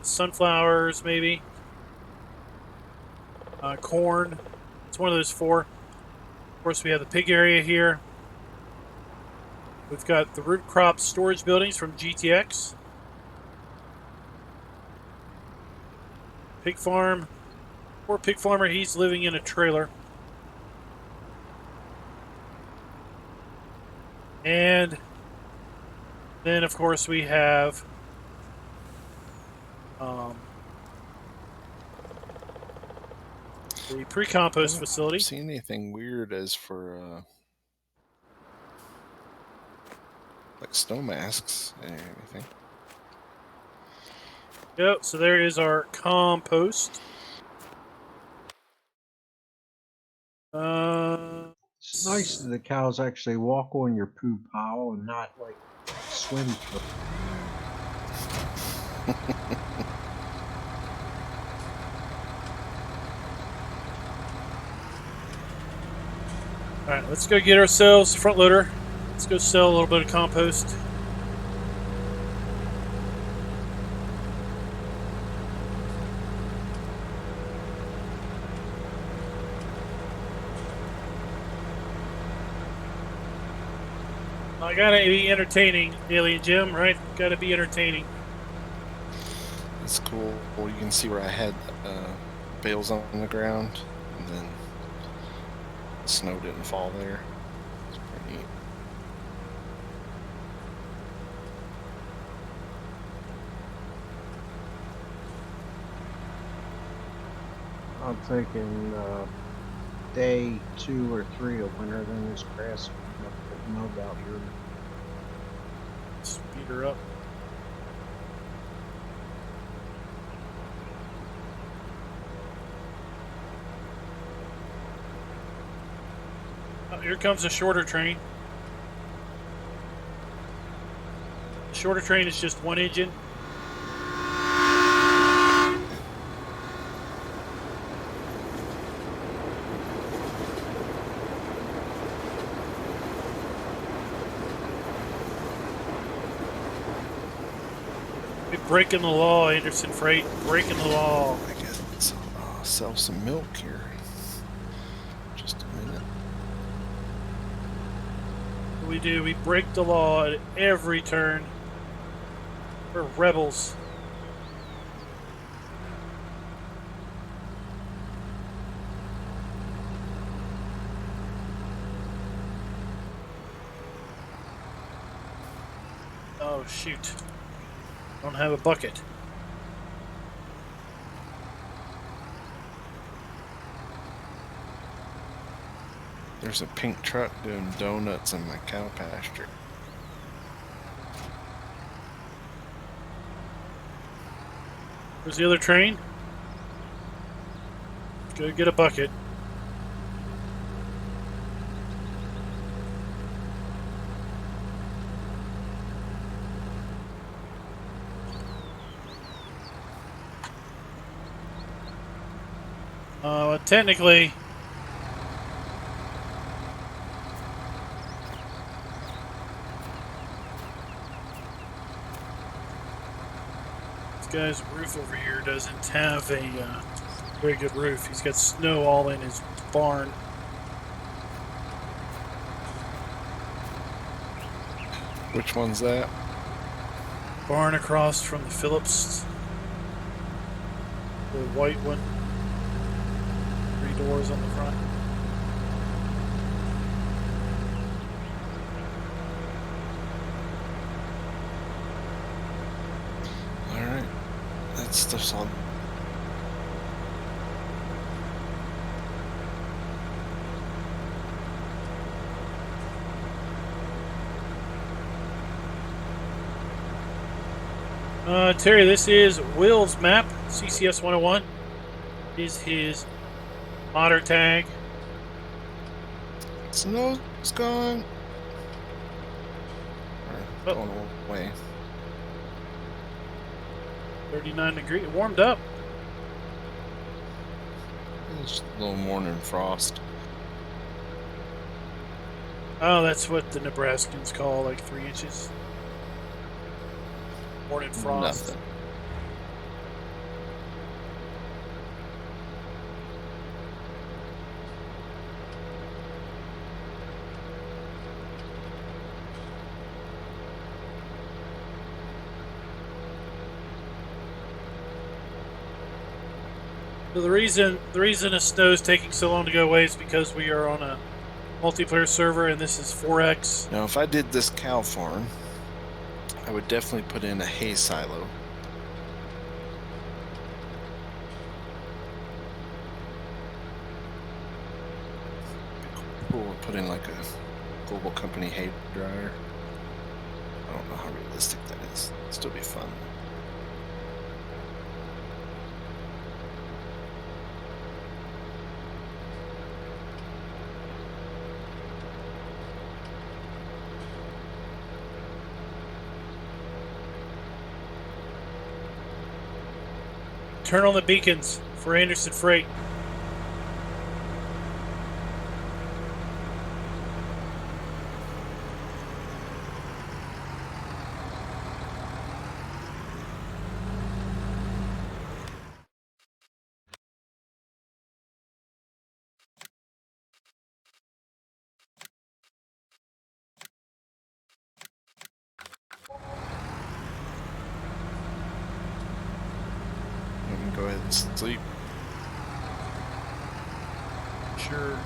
sunflowers, maybe. Corn. It's one of those 4. Of course, we have the pig area here. We've got the root crop storage buildings from GTX. Pig farm. Poor pig farmer, he's living in a trailer. And then, of course, we have the pre-compost facility. I haven't seen anything weird as for like snow masks or anything. Yep, so there is our compost. It's nice that the cows actually walk on your poo pile and not like swim through. Alright, let's go get ourselves a front loader. Let's go sell a little bit of compost. I gotta be entertaining, Alien Jim, right? Gotta be entertaining. It's cool. Well, you can see where I had bales on the ground, and then the snow didn't fall there. It's pretty neat. I'm thinking day 2 or 3 of winter, then this grass will get mowed out here. Speed her up. Oh, here comes a shorter train. The shorter train is just 1 engine. Breaking the law, Anderson Freight. Breaking the law. I guess I'll sell some milk here. Just a minute. What we do, we break the law at every turn. We're rebels. Oh, shoot. Don't have a bucket. There's a pink truck doing donuts in my cow pasture. Where's the other train? Go get a bucket. Technically, this guy's roof over here doesn't have a very good roof. He's got snow all in his barn. Which one's that? Barn across from the Phillips. The white one. 3 doors on the front. Alright. That stuff's on. Terry, this is Will's map, CCS 101. Is his modder tag. Snow's gone. Oh. Going away. 39 degrees. It warmed up. It's a little morning frost. Oh, that's what the Nebraskans call like 3 inches. Morning frost. Nothing. So the reason the snow is taking so long to go away is because we are on a multiplayer server and this is 4X. Now, if I did this cow farm, I would definitely put in a hay silo. Cool, put in like a global company hay dryer. I don't know how realistic that is. It'll still be fun. Turn on the beacons for Anderson Freight. Go ahead and sleep. Sure.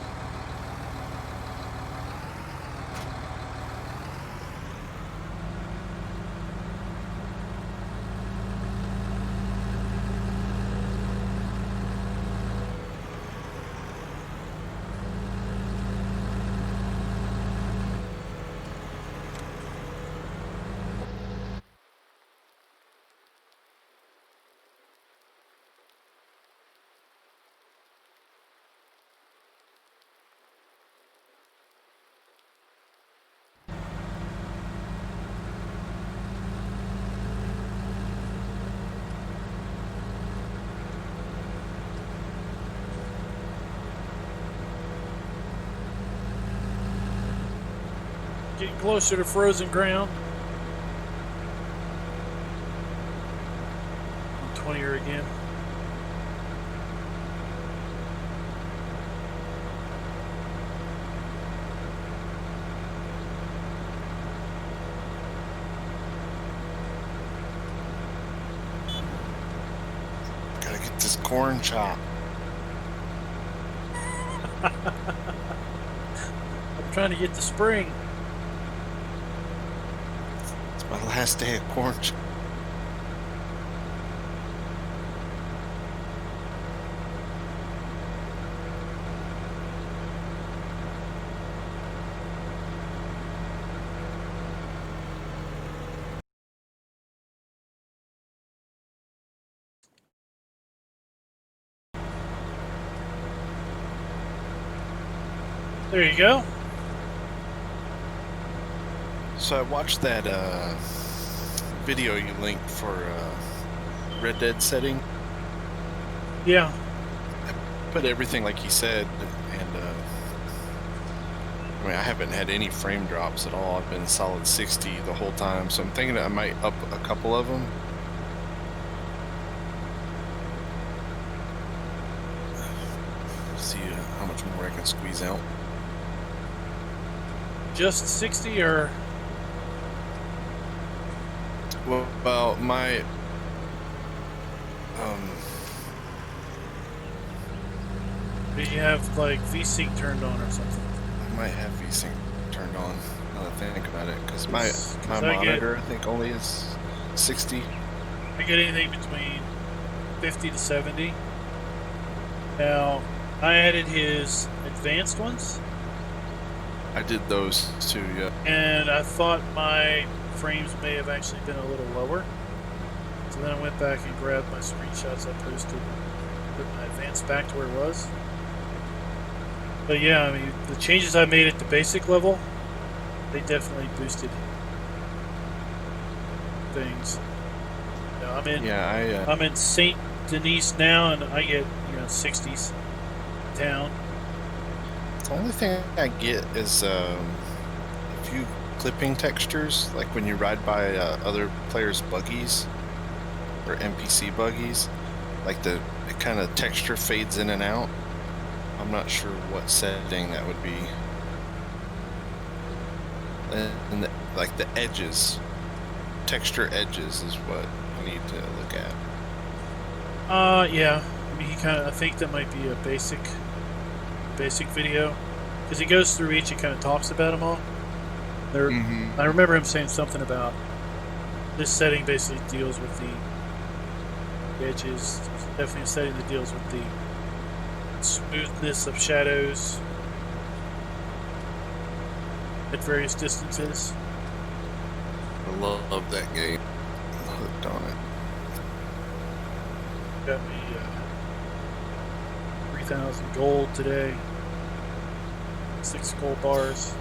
Getting closer to frozen ground. 20er again. Gotta get this corn chop. I'm trying to get the spring. It's my last day of corn chop. There you go. So I watched that video you linked for Red Dead setting. Yeah. I put everything like he said, and I mean, I haven't had any frame drops at all. I've been solid 60 the whole time, so I'm thinking that I might up a couple of them. See how much more I can squeeze out. Just 60 or Well, my Do you have like VSync turned on or something? I might have VSync turned on. Now that I think about it, because my 'Cause I monitor I think only is 60. I get anything between 50 to 70. Now, I added his advanced ones, I did those too. Yeah. and I thought my frames may have actually been a little lower. So then I went back and grabbed my screenshots I posted, put my advanced back to where it was. But yeah, I mean, the changes I made at the basic level, they definitely boosted things. You know, I'm in St. Denis now, and I get 60s down. The only thing I get is a few clipping textures, like when you ride by other players' buggies or NPC buggies, like it kind of texture fades in and out. I'm not sure what setting that would be. And like the edges, texture edges is what I need to look at. Yeah. I mean, I think that might be a basic video, because he goes through each and kind of talks about them all. I remember him saying something about this setting basically deals with the edges. Definitely a setting that deals with the smoothness of shadows at various distances. I love that game. I'm hooked on it. Got me 3,000 gold today. 6 gold bars.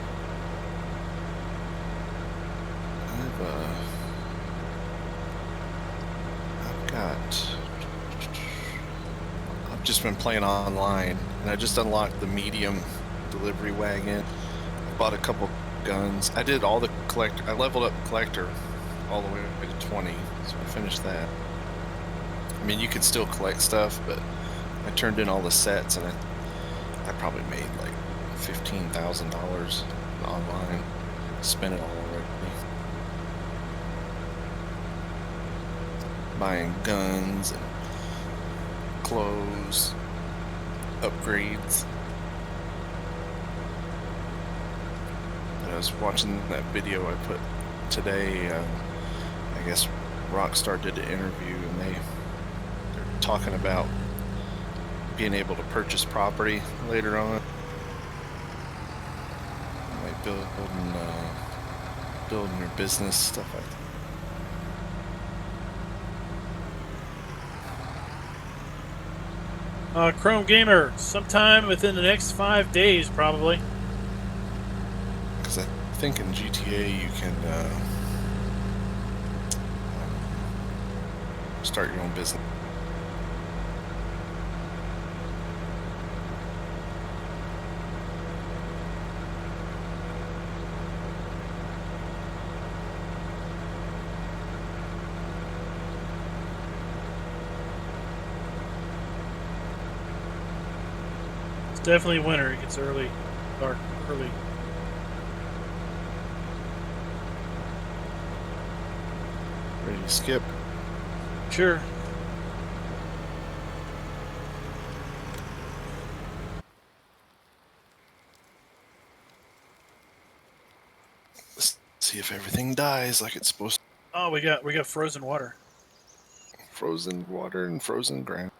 I've just been playing online, and I just unlocked the medium delivery wagon. I bought a couple guns. I did all the collector. I leveled up collector all the way to 20, so I finished that. I mean, you can still collect stuff, but I turned in all the sets, and I probably made like $15,000 online. Spent it all already. Buying guns and clothes, upgrades. And I was watching that video I put today. I guess Rockstar did an interview, and they're talking about being able to purchase property later on. Like building your business, stuff like that. Chrome Gamer, sometime within the next 5 days, probably. Because I think in GTA you can start your own business. Definitely winter. It gets dark early. Ready to skip? Sure. Let's see if everything dies like it's supposed to. Oh, we got frozen water. Frozen water and frozen ground.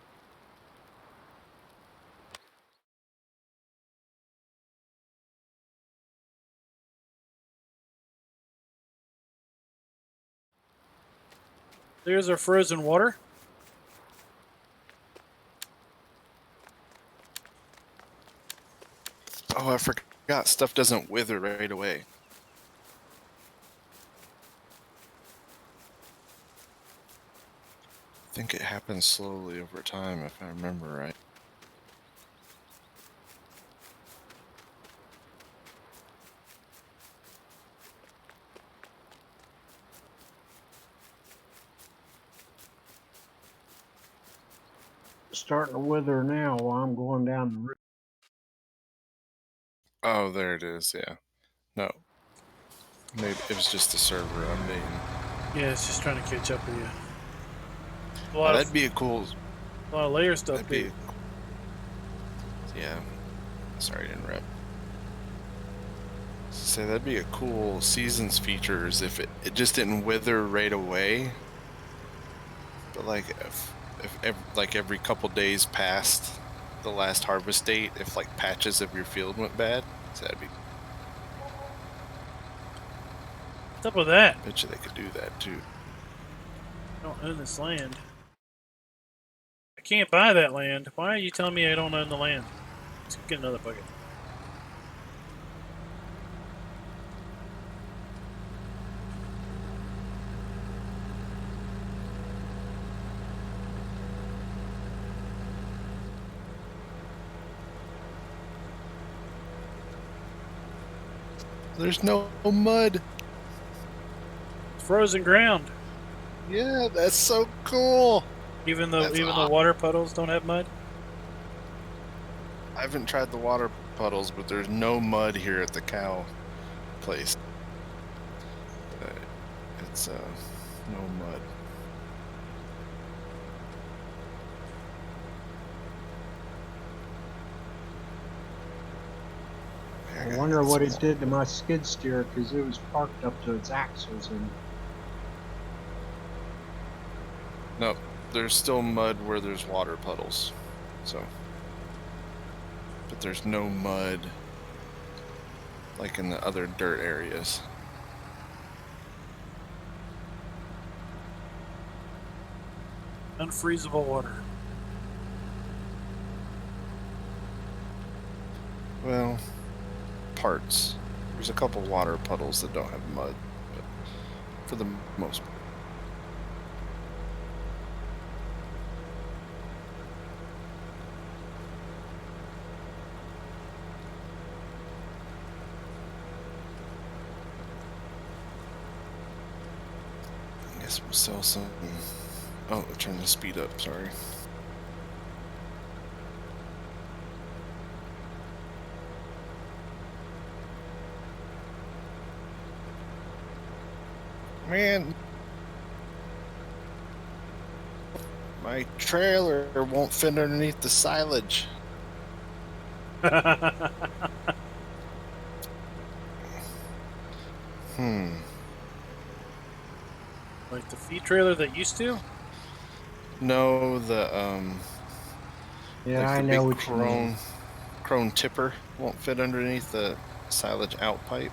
There's our frozen water. Oh, I forgot. Stuff doesn't wither right away. I think it happens slowly over time, if I remember right. Starting to wither now while I'm going down the road. Oh, there it is. Yeah. No. Maybe it was just the server updating. Yeah, it's just trying to catch up with you. A Oh, lot, that'd be a cool. a lot of layer stuff, That'd be. dude. Yeah. Sorry to interrupt. So that'd be a cool seasons features if it just didn't wither right away. But like if like every couple days past the last harvest date, if like patches of your field went bad, so that'd be. What's up with that? Bet you they could do that too. I don't own this land. I can't buy that land. Why are you telling me I don't own the land? Let's get another bucket. There's no mud. It's frozen ground. Yeah, that's so cool. Even though That's the awesome. water puddles don't have mud. I haven't tried the water puddles, but there's no mud here at the cow place. It's no mud. I wonder what it did to my skid steer because it was parked up to its axles and No, there's still mud where there's water puddles. So, but there's no mud like in the other dirt areas. Unfreezable water. Well, parts. There's a couple water puddles that don't have mud, but for the most part. I guess we'll sell some. Oh, turn the speed up, sorry. Man, my trailer won't fit underneath the silage. Like the feed trailer that used to? No, the yeah, like I the know big what you mean. crone tipper won't fit underneath the silage out pipe.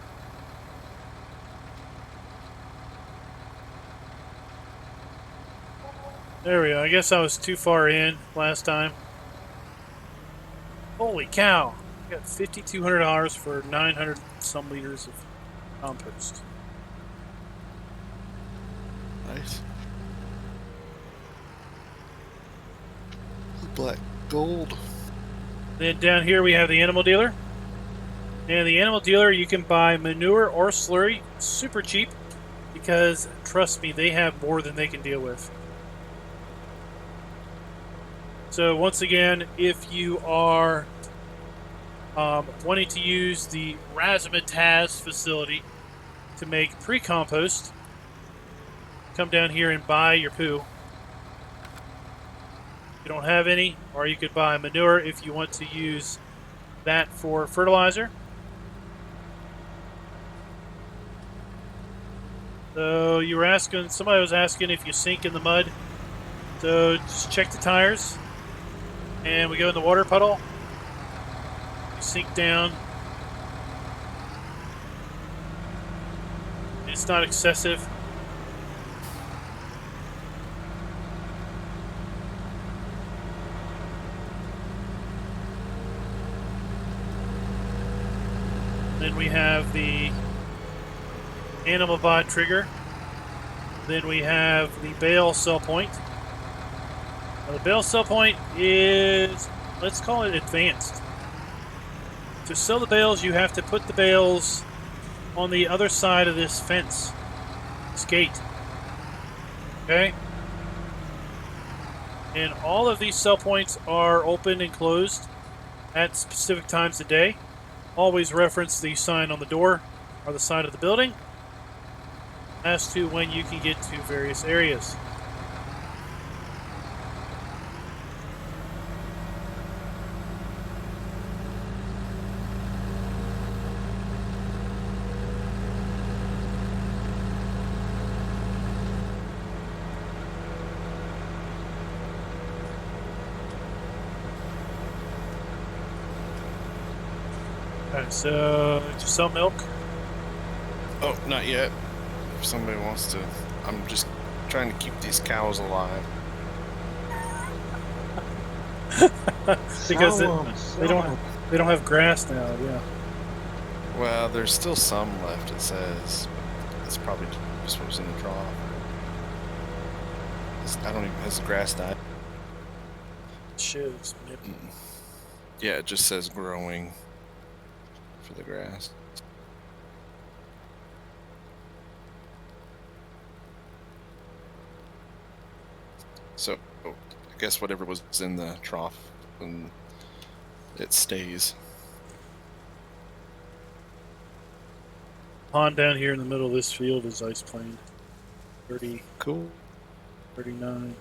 There we go. I guess I was too far in last time. Holy cow! I got $5,200 for 900 some liters of compost. Nice. Black gold. Then down here we have the animal dealer. And the animal dealer, you can buy manure or slurry super cheap because, trust me, they have more than they can deal with. So once again, if you are wanting to use the razzmatazz facility to make pre-compost, come down here and buy your poo. If you don't have any, or you could buy manure if you want to use that for fertilizer. So you were asking, somebody was asking if you sink in the mud. So just check the tires. And we go in the water puddle. We sink down. It's not excessive. Then we have the animal bot trigger. Then we have the bale sell point. Now the bale sell point is, let's call it advanced. To sell the bales, you have to put the bales on the other side of this fence, this gate. Okay? And all of these sell points are open and closed at specific times of day. Always reference the sign on the door or the side of the building. as to when you can get to various areas. Alright, so did you sell milk? Oh, not yet. If somebody wants to, I'm just trying to keep these cows alive. Because they don't. they don't have grass now. Yeah. Well, there's still some left, it says. It's probably just what was in the trough. I don't even, has the grass died? Shit. Yeah, it just says growing for the grass. So, I guess whatever was in the trough, and it stays. Pond down here in the middle of this field is ice planed. 30, Cool. 39.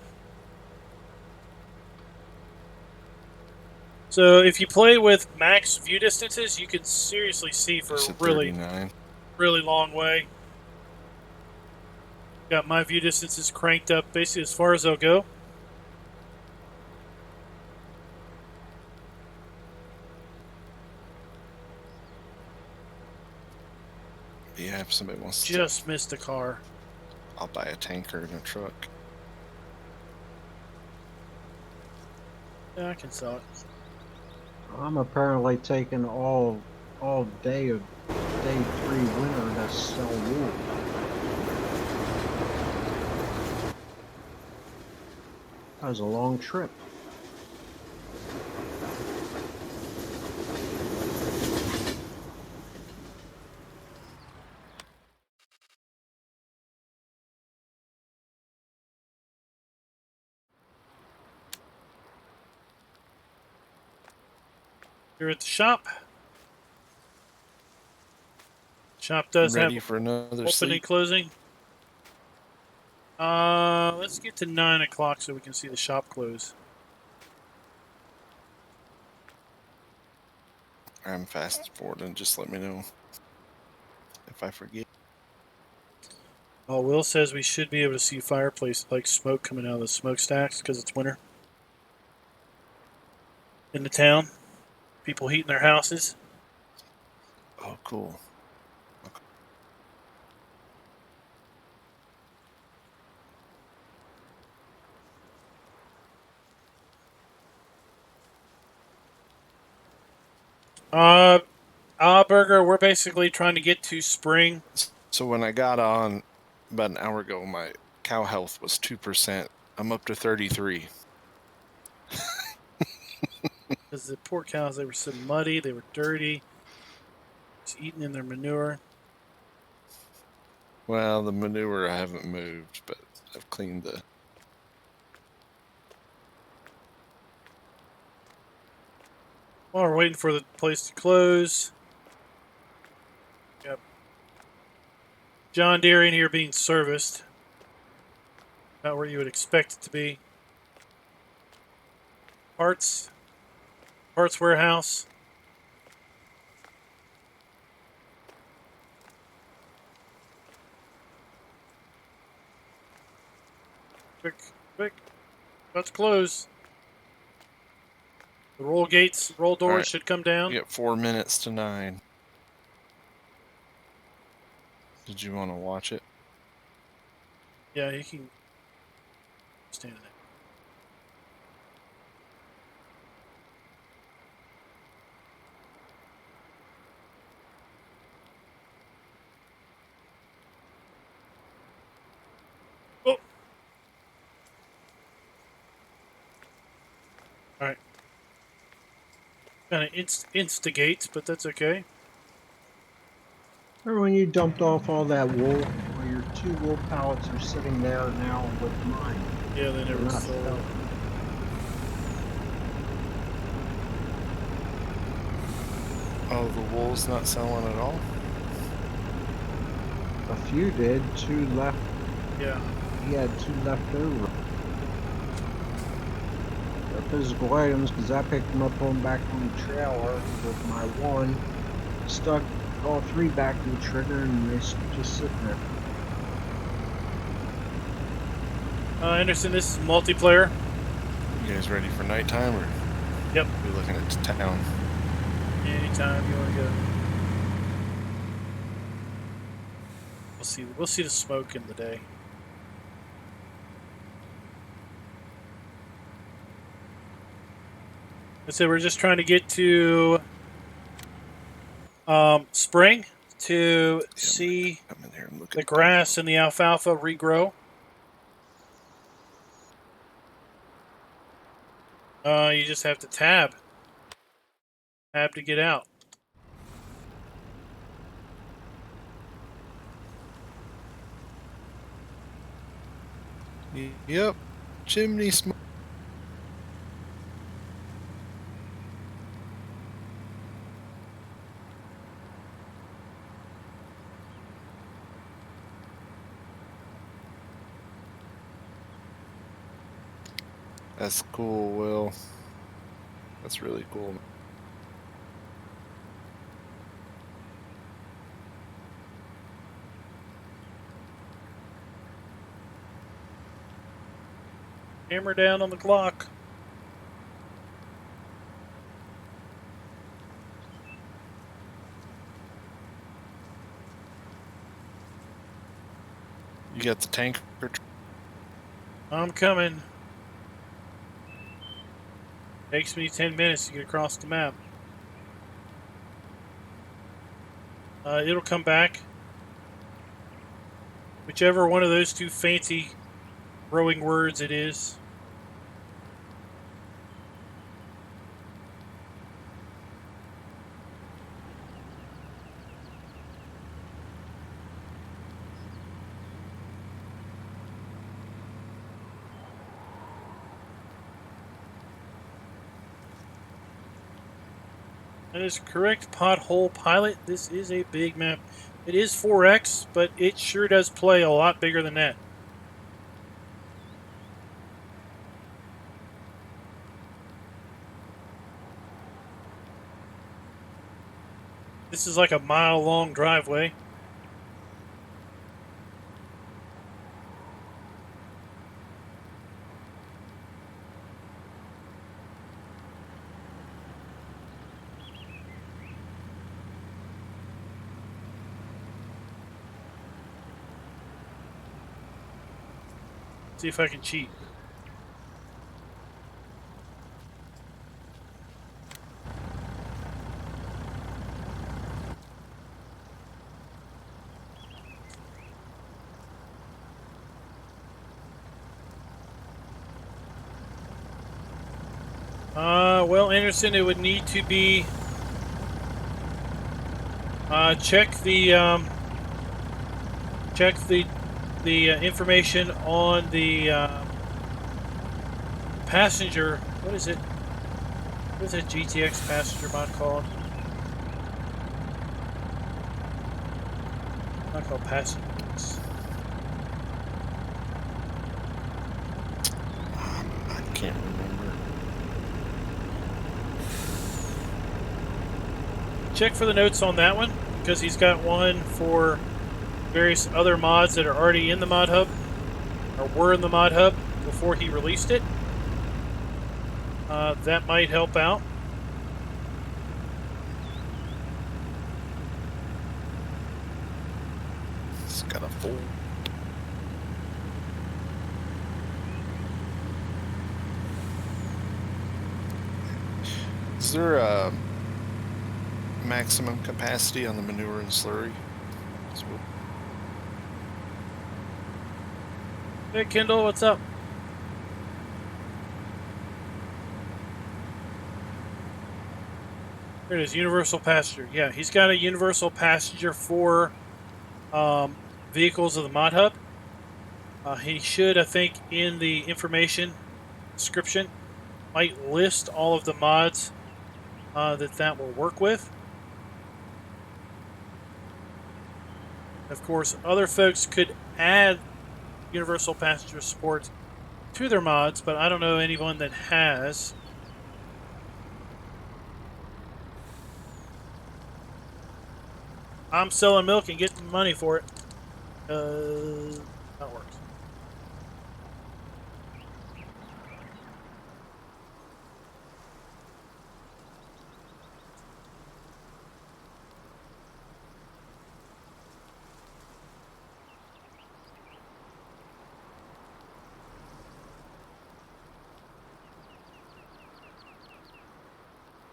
So if you play with max view distances, you can seriously see for a really, 39. really long way. Got my view distances cranked up basically as far as they'll go. Yeah, if somebody wants to, Just missed a car. I'll buy a tanker and a truck. Yeah, I can sell it. I'm apparently taking all day of day 3 winter to sell wool. That was a long trip. You're at the shop. Shop does Ready have for another opening, sleep? closing. Let's get to 9 o'clock so we can see the shop close. I'm fast forwarding. Just let me know if I forget. Oh, Will says we should be able to see fireplace, like smoke coming out of the smokestacks because it's winter. In the town, people heating their houses. Oh, cool. Burger, we're basically trying to get to spring. So when I got on about an hour ago, my cow health was 2%. I'm up to 33. Because the poor cows, they were so muddy, they were dirty, just eating in their manure. Well, the manure I haven't moved, but I've cleaned the... While we're waiting for the place to close. Yep. John Deere in here being serviced. About where you would expect it to be. Parts warehouse. Quick. About to close. The roll doors right. should come down. We got 4 minutes to 9. Did you want to watch it? Yeah, you can stand there. Oh. All right. Kind of instigates, but that's okay. Remember when you dumped off all that wool? Well, your 2 wool pallets are sitting there now with mine. Yeah, they They're never not sold. selling. Oh, the wool's not selling at all? The A few did. 2 left. Yeah. He had 2 left over. They're physical items because I picked them up on back on the trailer with my 1. Stuck all 3 back to the trigger and they just sitting there. Anderson, this is multiplayer. You guys ready for nighttime, or Yep. are we looking at town? Anytime you want to go. We'll see the smoke in the day. I said we're just trying to get to spring to see Come in here and look the at grass and the alfalfa regrow. You just have to tab to get out. Yep, chimney smoke. That's cool, Will. That's really cool. Hammer down on the clock. You got the tanker? I'm coming. Takes me 10 minutes to get across the map. It'll come back. Whichever one of those 2 fancy rowing words it is. That is correct, Pothole Pilot. This is a big map. It is 4X, but it sure does play a lot bigger than that. This is like a mile-long driveway. See if I can cheat. Well, Anderson, it would need to be check the information on the passenger. What is it? What is that GTX passenger mod called? Not called passengers. I can't remember. Check for the notes on that one, because he's got one for various other mods that are already in the mod hub, or were in the mod hub before he released it. That might help out. It's got a full. Is there a maximum capacity on the manure and slurry? Hey, Kendall, what's up? There it is, universal passenger. Yeah, he's got a universal passenger for vehicles of the mod hub. He should, I think, in the information description, might list all of the mods that will work with. Of course, other folks could add universal passenger support to their mods, but I don't know anyone that has. I'm selling milk and getting money for it. That works.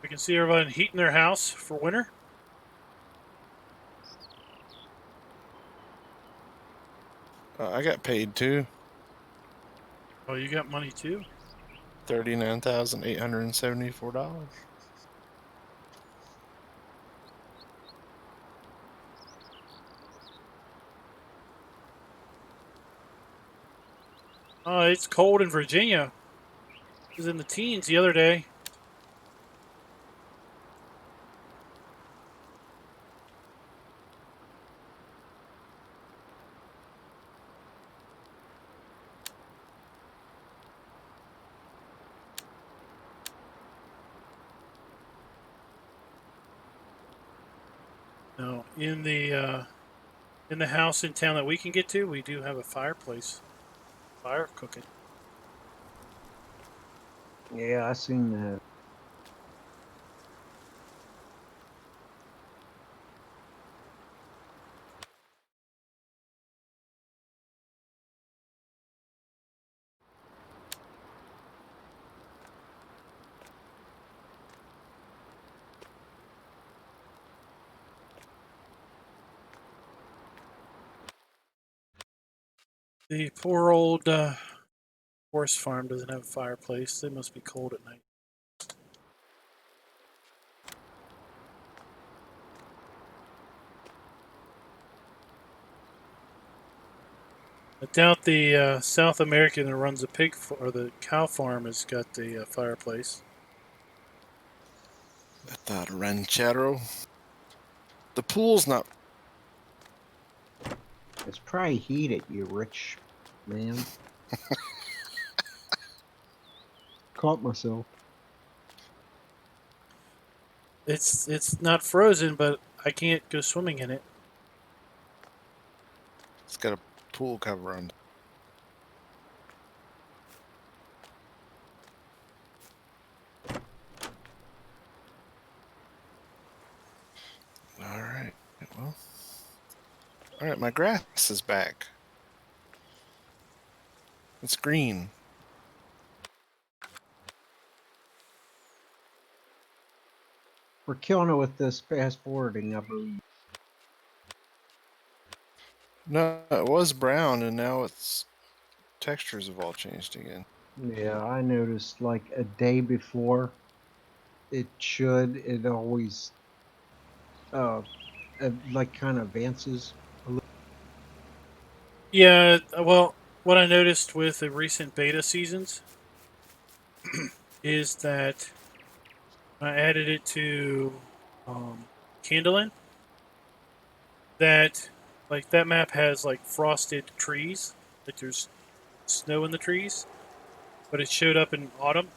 We can see everyone heating their house for winter. I got paid too. Oh, you got money too? $39,874. Oh, it's cold in Virginia. It was in the teens the other day. No, in the house in town that we can get to, we do have a fireplace, fire cooking. Yeah, I seen that. The poor old horse farm doesn't have a fireplace. They must be cold at night. I doubt the South American that runs the or the cow farm has got the fireplace. At the ranchero. The pool's not. It's probably heated, you rich man. Caught myself. It's not frozen, but I can't go swimming in it. It's got a pool cover on. All right. Well. All right. My grass is back. It's green. We're killing it with this fast forwarding, I believe. No, it was brown, and now its textures have all changed again. Yeah, I noticed like a day before it always like kind of advances a little. Yeah, well, what I noticed with the recent beta seasons is that I added it to Kindling. That like that map has like frosted trees, like there's snow in the trees, but it showed up in autumn.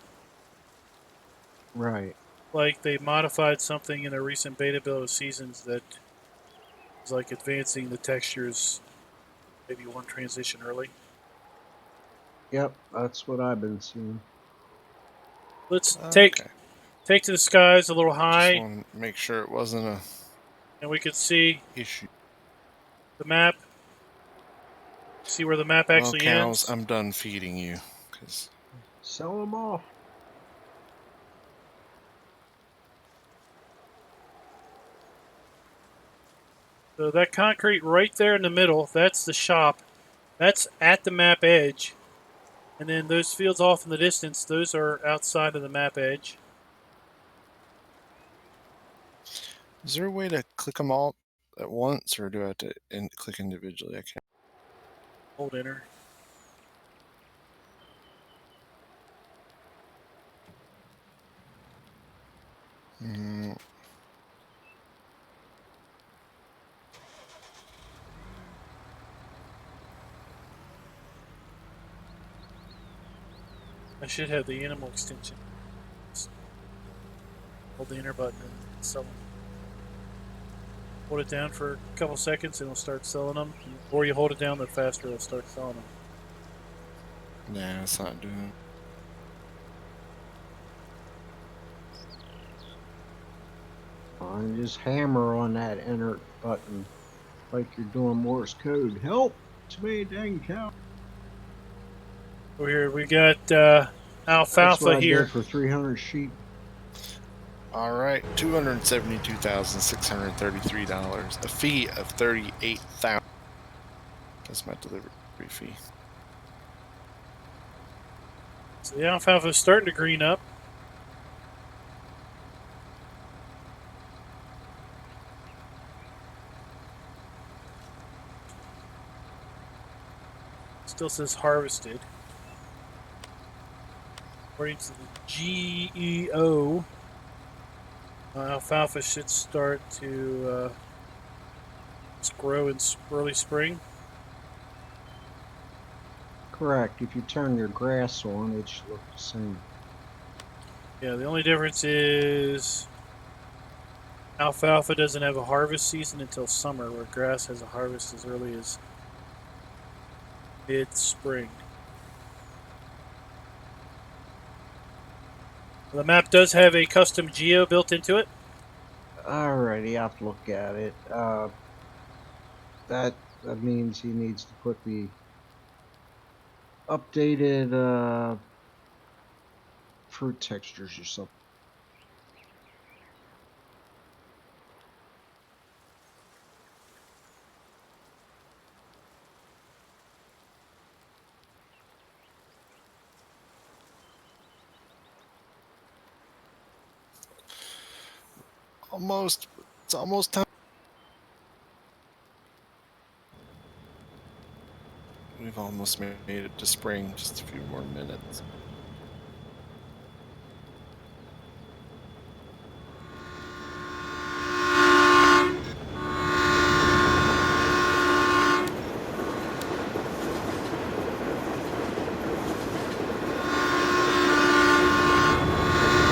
Right. Like they modified something in a recent beta build of seasons that is like advancing the textures maybe one transition early. Yep, that's what I've been seeing. Let's Okay. take to the skies a little Just high, want to make sure it wasn't a and we could see issue. the map. See where the map Well, actually cows, ends. I'm done feeding you. Cause Sell them off. So that concrete right there in the middle, that's the shop. That's at the map edge. And then those fields off in the distance, those are outside of the map edge. is there a way to click them all at once, or do I have to click individually? I can't. Hold enter. Mm, I should have the animal extension. Just hold the enter button and sell them. Hold it down for a couple seconds and it'll start selling them. The more you hold it down, the faster it'll start selling them. Nah, it's not doing. And just hammer on that enter button like you're doing Morse code. Help! It's me, dang cow. Over here we got That's alfalfa what I here. did for 300 sheep. All right, $272,633. A fee of $38,000. That's my delivery fee. So the alfalfa is starting to green up. Still says harvested. According to the GEO, alfalfa should start to grow in early spring. Correct. If you turn your grass on, it should look the same. Yeah, the only difference is alfalfa doesn't have a harvest season until summer, where grass has a harvest as early as mid-spring. The map does have a custom geo built into it. Alrighty, I have to look at it. That means he needs to put the updated fruit textures or something. It's almost time. We've almost made it to spring. Just a few more minutes.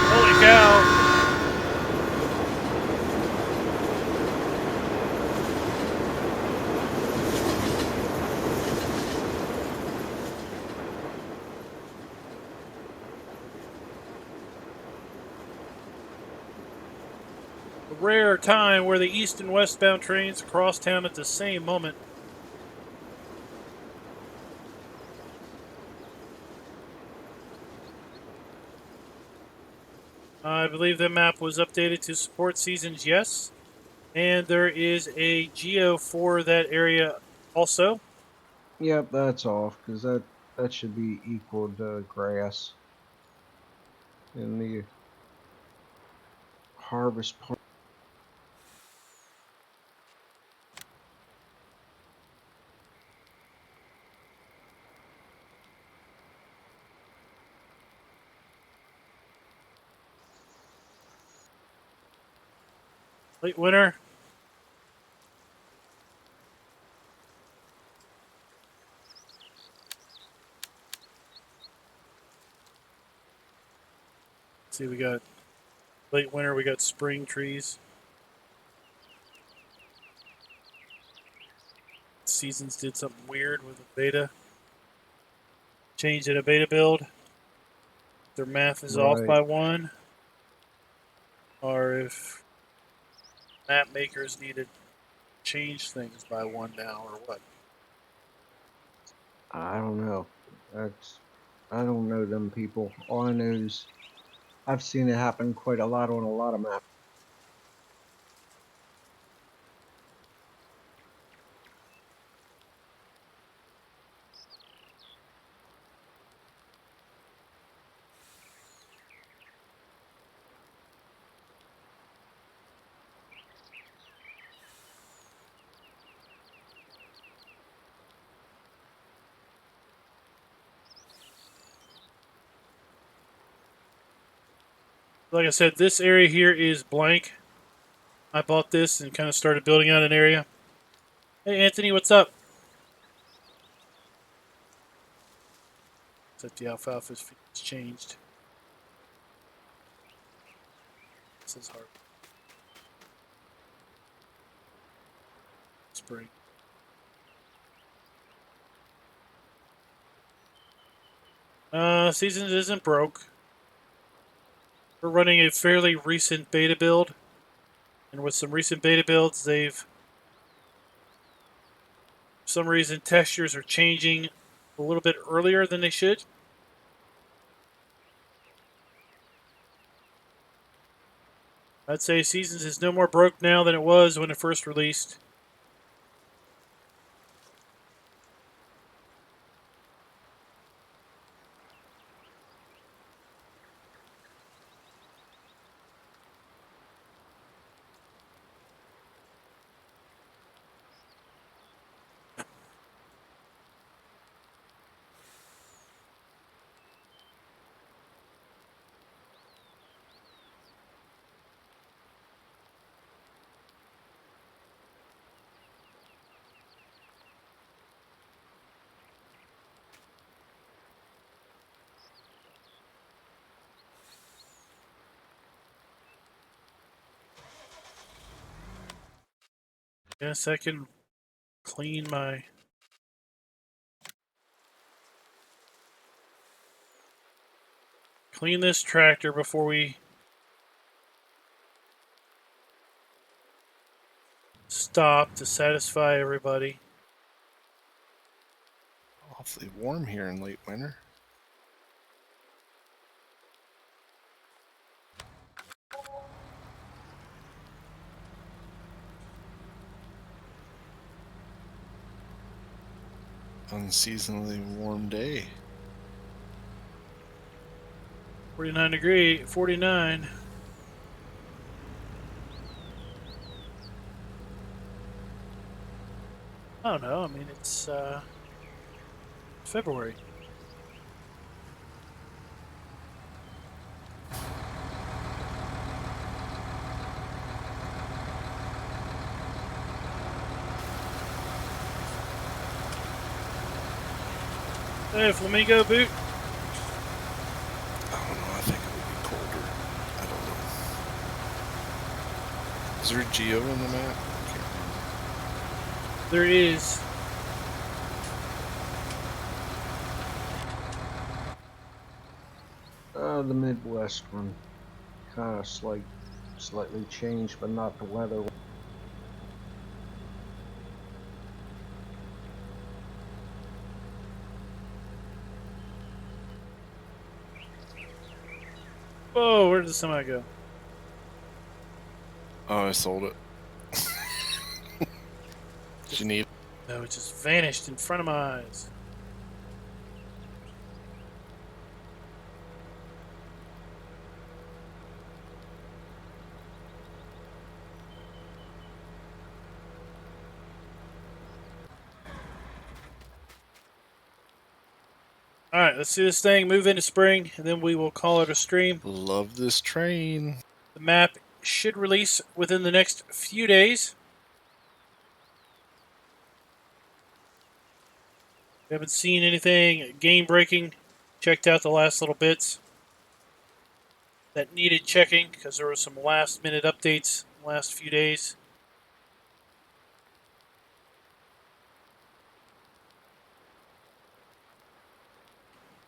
Holy cow! A rare time where the east and westbound trains cross town at the same moment. I believe the map was updated to support seasons, yes. And there is a geo for that area also. Yep, that's off because that should be equal to grass. In the harvest part. Late winter. Let's see, we got late winter, we got spring trees. Seasons did something weird with the beta. Changed it a beta build. Their math is off by one. Or if map makers need to change things by one now or what. I don't know. I don't know them people. All I know is I've seen it happen quite a lot on a lot of maps. Like I said, this area here is blank. I bought this and kind of started building out an area. Hey, Anthony, what's up? that the alfalfa feed has changed. This is hard. Spring. Seasons isn't broke. We're running a fairly recent beta build, and with some recent beta builds, they've, for some reason, textures are changing a little bit earlier than they should. I'd say Seasons is no more broke now than it was when it first released. Yes, I can clean this tractor before we stop to satisfy everybody. Awfully warm here in late winter. Unseasonably warm day. 49. I don't know. I mean, it's February. Hey, Flamingo boot. I don't know. I think it would be colder. I don't know. Is there a geo in the map? There is. The Midwest one, kind of slightly changed, but not the weather. Whoa, where did the semi go? Oh, I sold it. Did you need? No, it just vanished in front of my eyes. All right, let's see this thing move into spring, and then we will call it a stream. Love this train. The map should release within the next few days. We haven't seen anything game breaking. Checked out the last little bits that needed checking because there were some last minute updates the last few days.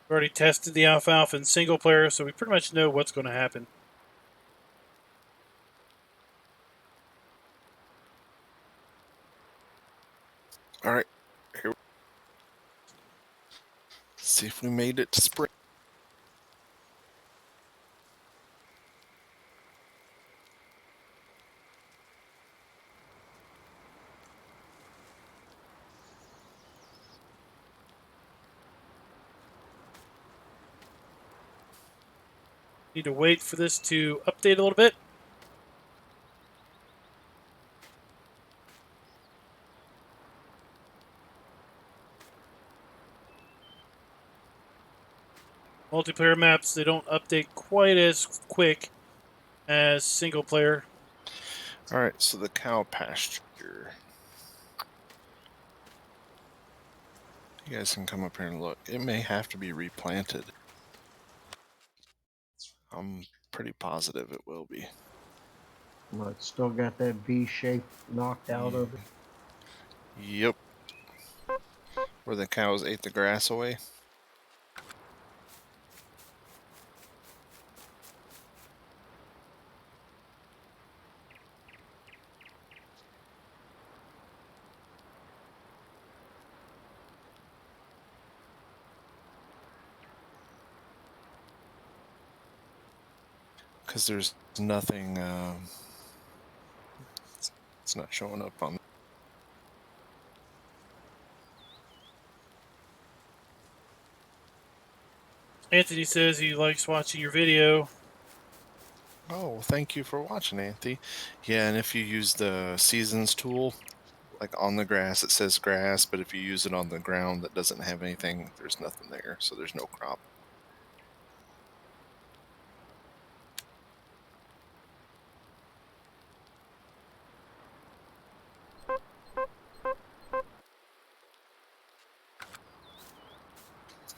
We already tested the alfalfa in single player, so we pretty much know what's going to happen. All right. Here. See if we made it to spring. Need to wait for this to update a little bit. Multiplayer maps, they don't update quite as quick as single player. All right. So the cow pasture. You guys can come up here and look. It may have to be replanted. I'm pretty positive it will be. Well, it's still got that V shape knocked out of it. Yep. Where the cows ate the grass away. Because there's nothing, it's not showing up on. Anthony says he likes watching your video. Oh, thank you for watching, Anthony. Yeah, and if you use the seasons tool, like on the grass, it says grass, but if you use it on the ground that doesn't have anything, there's nothing there, so there's no crop.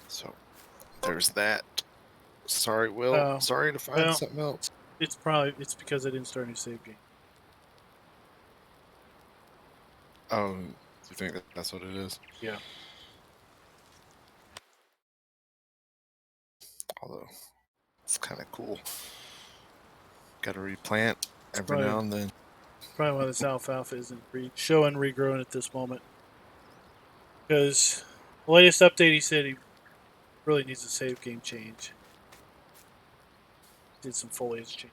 So there's that. Sorry, Will. Oh, Sorry to find well. something else. It's because I didn't start a new save game. Oh, you think that's what it is? Yeah. Although it's kind of cool. Got to replant every probably- now and then. Probably why this alfalfa isn't showing regrowing at this moment. Because the latest update, he said he really needs a save game change. Did some foliage change.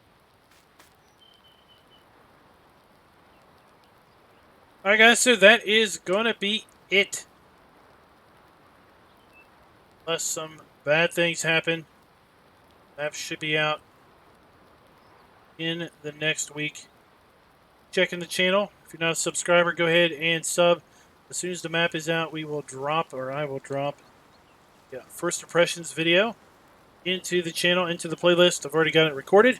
Alright guys, so that is going to be it. Unless some bad things happen. Map should be out in the next week. Checking the channel. If you're not a subscriber, go ahead and sub. As soon as the map is out, I will drop first impressions video into the channel, into the playlist. I've already got it recorded.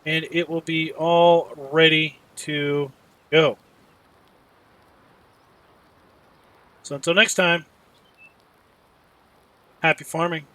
And it will be all ready to go. So until next time, happy farming.